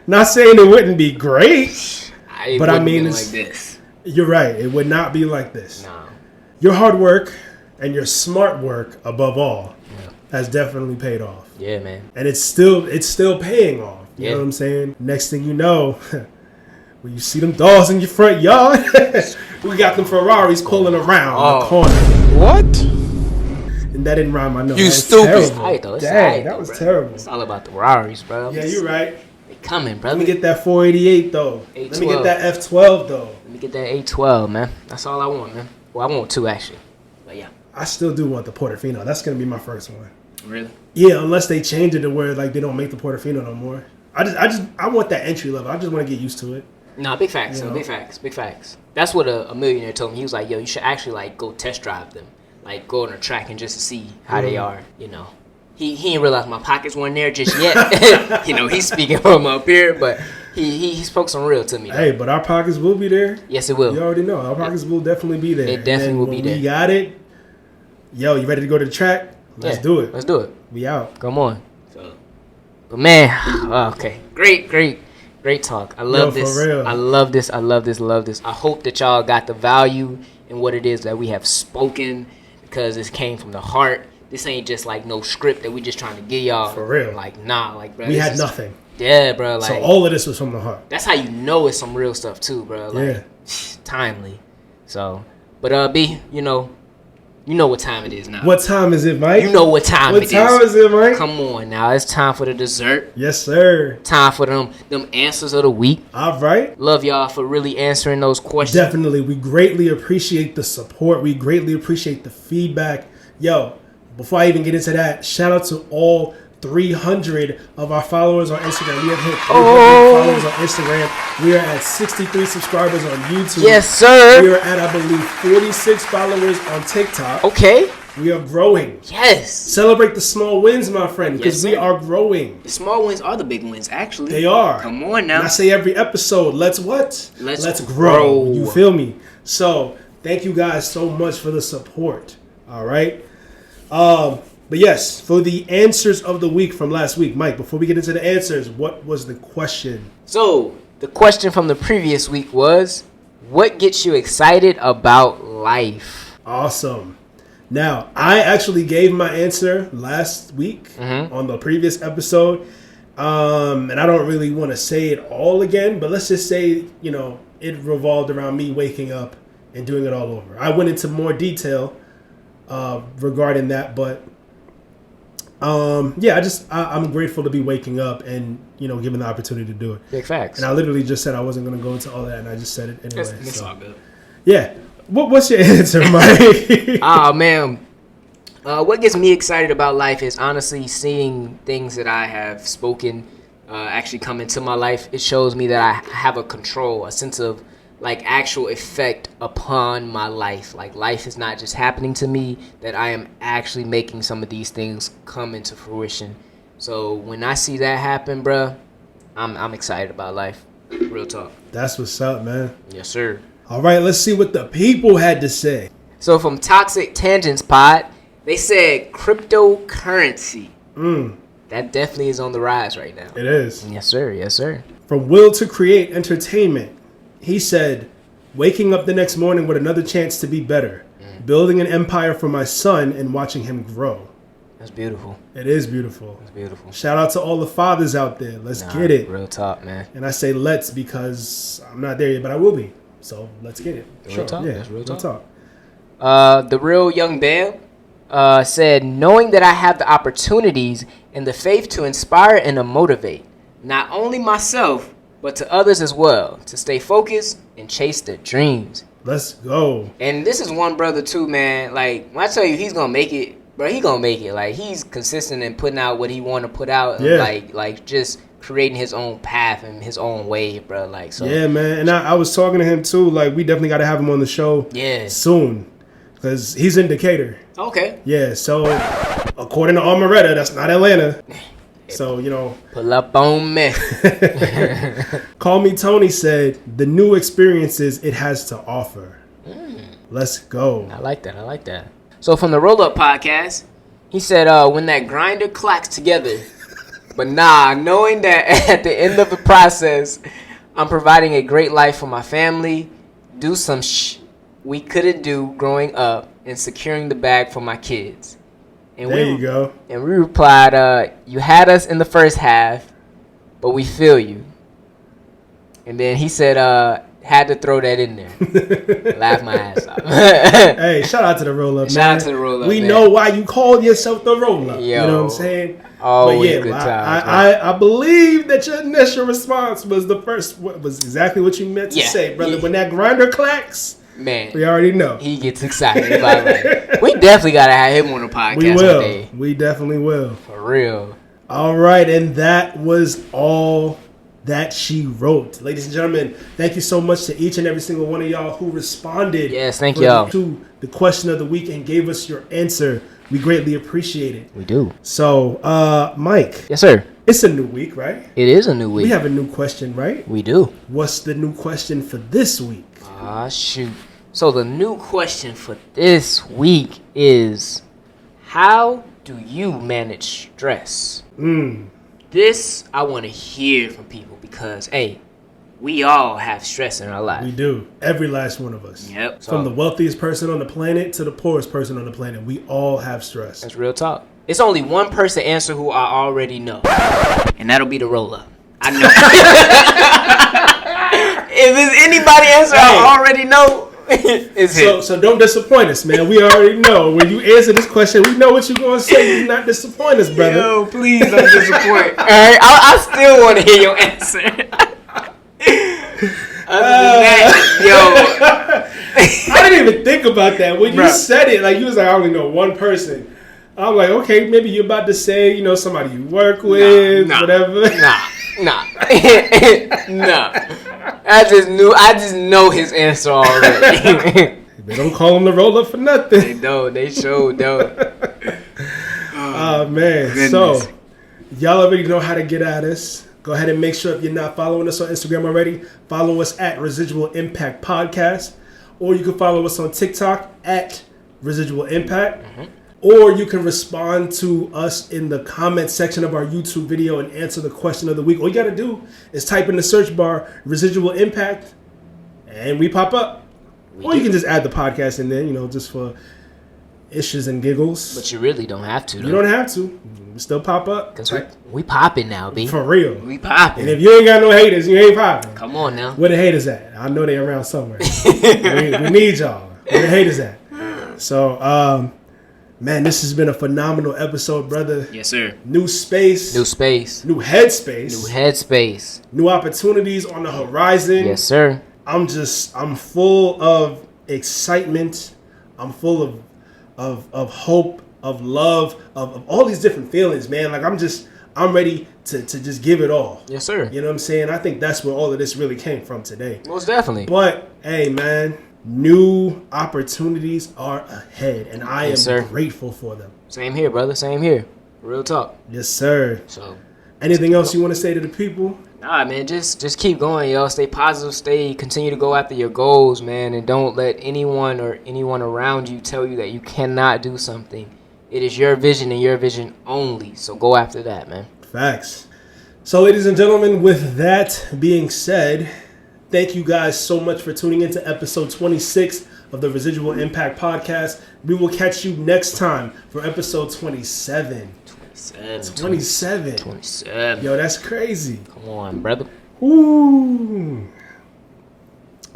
Not saying it wouldn't be great, It but I wouldn't mean, be it's, like this. you're right. It would not be like this. Nah. Your hard work and your smart work, above all, has definitely paid off. Yeah, man. And it's still paying off. You Yeah. know what I'm saying? Next thing you know, when you see them dogs in your front yard, we got them Ferraris pulling around the corner. What? And that didn't rhyme, I know. You That was stupid. terrible. Alright, though. It's Dang, alright, that though, was bro. terrible. It's all about the Ferraris, bro. Yeah, you're right. They coming, brother. Let me get that 488 though. Let me 812. get that F12 though. Let me get that 812, man. That's all I want, man. Well, I want 2 actually. But yeah. I still do want the Portofino. That's gonna be my first one. Really? Yeah, unless they change it to where like they don't make the Portofino no more. I want that entry level. I just want to get used to it. Nah, big facts, You know? Big facts. That's what a millionaire told me. He was like, yo, you should actually like go test drive them. Like go on a track and just to see how they are, you know. He didn't realize my pockets weren't there just yet. You know, he's speaking from up here, but he spoke some real to me. Though. Hey, but our pockets will be there. Yes, it will. You already know. Our pockets will definitely be there. It definitely will be when there. We got it. Yo, you ready to go to the track? Let's Yeah, do it. Let's do it. We out. Come on. But man, okay. Great talk. I love Yo, for this. real. I love this. I hope that y'all got the value in what it is that we have spoken because this came from the heart. This ain't just like no script that we just trying to get y'all. For real. Like, nah, like, bro. We this had is- nothing. Yeah, bro. Like, So all of this was from the heart. that's how you know it's some real stuff too, bro. Like, Yeah. timely. So, but B, you know what time it is now. What time is it, Mike? You know what time What it time is it, Mike? Come on now, it's time for the dessert. Yes, sir. Time for them answers of the week. All right. Love y'all for really answering those questions. Definitely. We greatly appreciate the support. We greatly appreciate the feedback. Yo, before I even get into that, shout out to all 300 of our followers on Instagram. We have hit 300 followers on Instagram. We are at 63 subscribers on YouTube. Yes, sir. We are at, I believe, 46 followers on TikTok. Okay. We are growing. Yes. Celebrate the small wins, my friend, because Yes, we sir. are growing. The small wins are the big wins, actually. They are. Come on And now. I say every episode, let's what? Let's grow. grow. You feel me? So thank you guys so much for the support. All right. But yes, for the answers of the week from last week, Mike, before we get into the answers, what was the question? So, the question from the previous week was, what gets you excited about life? Awesome. Now, I actually gave my answer last week on the previous episode. And I don't really want to say it all again, but let's just say, it revolved around me waking up and doing it all over. I went into more detail regarding that, but I'm grateful to be waking up and, given the opportunity to do it. Big facts. And I literally just said I wasn't going to go into all that, and I just said it anyway. It's so. all good. Yeah. What's your answer, Mike? Oh, man. What gets me excited about life is honestly seeing things that I have spoken actually come into my life. It shows me that I have a control, a sense of like actual effect upon my life. Like life is not just happening to me, that I am actually making some of these things come into fruition. So when I see that happen, bruh, I'm excited about life. Real talk. That's what's up, man. Yes, sir. All right, let's see what the people had to say. So from Toxic Tangents Pod, they said cryptocurrency. That definitely is on the rise right now. It is. Yes, sir. Yes, sir. From Will to Create Entertainment, he said, waking up the next morning with another chance to be better, building an empire for my son and watching him grow. That's beautiful. It is beautiful. That's beautiful. Shout out to all the fathers out there. Let's get it. Real talk, man. And I say let's because I'm not there yet, but I will be. So let's get it. Real talk. Yeah, That's real real talk. talk. The Real Young Bam said, knowing that I have the opportunities and the faith to inspire and to motivate, not only myself, but to others as well, to stay focused and chase their dreams. Let's go. And this is one brother too, man. Like, when I tell you he's gonna make it, bro, he gonna make it. Like, he's consistent in putting out what he want to put out. And Yeah. like just creating his own path and his own way, bro. Like, so. Yeah, man. And I was talking to him too. Like, we definitely got to have him on the show Yeah. soon. because he's in Decatur. Okay. Yeah, so according to Almaretta, that's not Atlanta. So, you know. Pull up on me. Call Me Tony said, the new experiences it has to offer. Let's go. I like that. So from the Roll Up podcast, he said, when that grinder clacks together, but knowing that at the end of the process, I'm providing a great life for my family, do some we couldn't do growing up, and securing the bag for my kids. And there you go. And we replied, you had us in the first half, but we feel you. And then he said, had to throw that in there. Laugh my ass off. Hey, shout out to the Roll Up, man. Shout out to the Roll Up, We man. know why you called yourself the Roll Up. Yo. You know what I'm saying? Always but yeah, good times, I believe that your initial response was was exactly what you meant to say, brother. Yeah. When that grinder clacks, man, we already know. he gets excited about it. We definitely gotta have him on the podcast We will. one day. We definitely will. For real. All right, and that was all that she wrote. Ladies and gentlemen, thank you so much to each and every single one of y'all who responded. Yes, thank y'all. To the question of the week and gave us your answer. We greatly appreciate it. We do. So, Mike. Yes, sir. It's a new week, right? It is a new week. We have a new question, right? We do. What's the new question for this week? Shoot. So the new question for this week is, how do you manage stress? This I want to hear from people because, hey, we all have stress in our life. We do. Every last one of us. Yep. From the wealthiest person on the planet to the poorest person on the planet, we all have stress. That's real talk. It's only one person answer who I already know, and that'll be the roll-up. I know. If it's anybody answer I already know, it's him. So don't disappoint us, man. We already know. When you answer this question, we know what you're going to say. Do not disappoint us, brother. Yo, please don't disappoint. All right, I still want to hear your answer. Other than that, I didn't even think about that. When you said it, like you was like, I only know one person. I'm like, okay, maybe you're about to say, you know, somebody you work with, whatever. Nah. I just know his answer already. They don't call him the Roll-Up for nothing. They don't. They sure don't. Oh, man. Goodness. So, y'all already know how to get at us. Go ahead and make sure if you're not following us on Instagram already, follow us at Residual Impact Podcast. Or you can follow us on TikTok at Residual Impact. Or you can respond to us in the comment section of our YouTube video and answer the question of the week. All you got to do is type in the search bar Residual Impact and we pop up. Or you can just add the podcast in there, you know, just for issues and giggles. But you really don't have to, though. You don't have to. We still pop up. Because we popping now, B. For real. We popping. And if you ain't got no haters, you ain't popping. Come on now. Where the haters at? I know they around somewhere. we need y'all. Where the haters at? So, man, this has been a phenomenal episode, brother. Yes, sir. New space. New space. New headspace. New headspace. New opportunities on the horizon. Yes, sir. I'm full of excitement. I'm full of hope, of love, of all these different feelings, man. Like I'm ready to just give it all. Yes, sir. You know what I'm saying? I think that's where all of this really came from today. Most definitely. But hey, man, new opportunities are ahead, and I am grateful for them. Same here, brother. Same here. Real talk. Yes, sir. So, anything else you want to say to the people? Nah, man, just keep going, y'all. Stay positive. Continue to go after your goals, man, and don't let anyone or anyone around you tell you that you cannot do something. It is your vision and your vision only. So go after that, man. Facts. So, ladies and gentlemen, with that being said, thank you guys so much for tuning into episode 26 of the Residual Impact Podcast. We will catch you next time for episode 27. 27. Yo, that's crazy. Come on, brother. Ooh.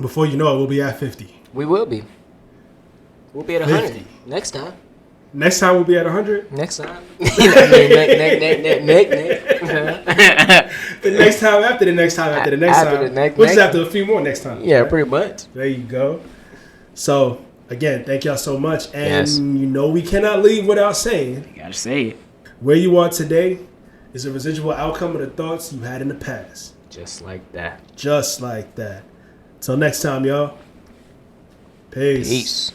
Before you know it, we'll be at 50. We will be. We'll be at 100 next time. Next time we'll be at 100? Next time. The next time after the next time after the next time. Which is after a few more next time. Yeah, right? Pretty much. There you go. So, again, thank y'all so much. And you know we cannot leave without saying. You gotta say it. Where you are today is a residual outcome of the thoughts you had in the past. Just like that. Just like that. Till next time, y'all. Peace.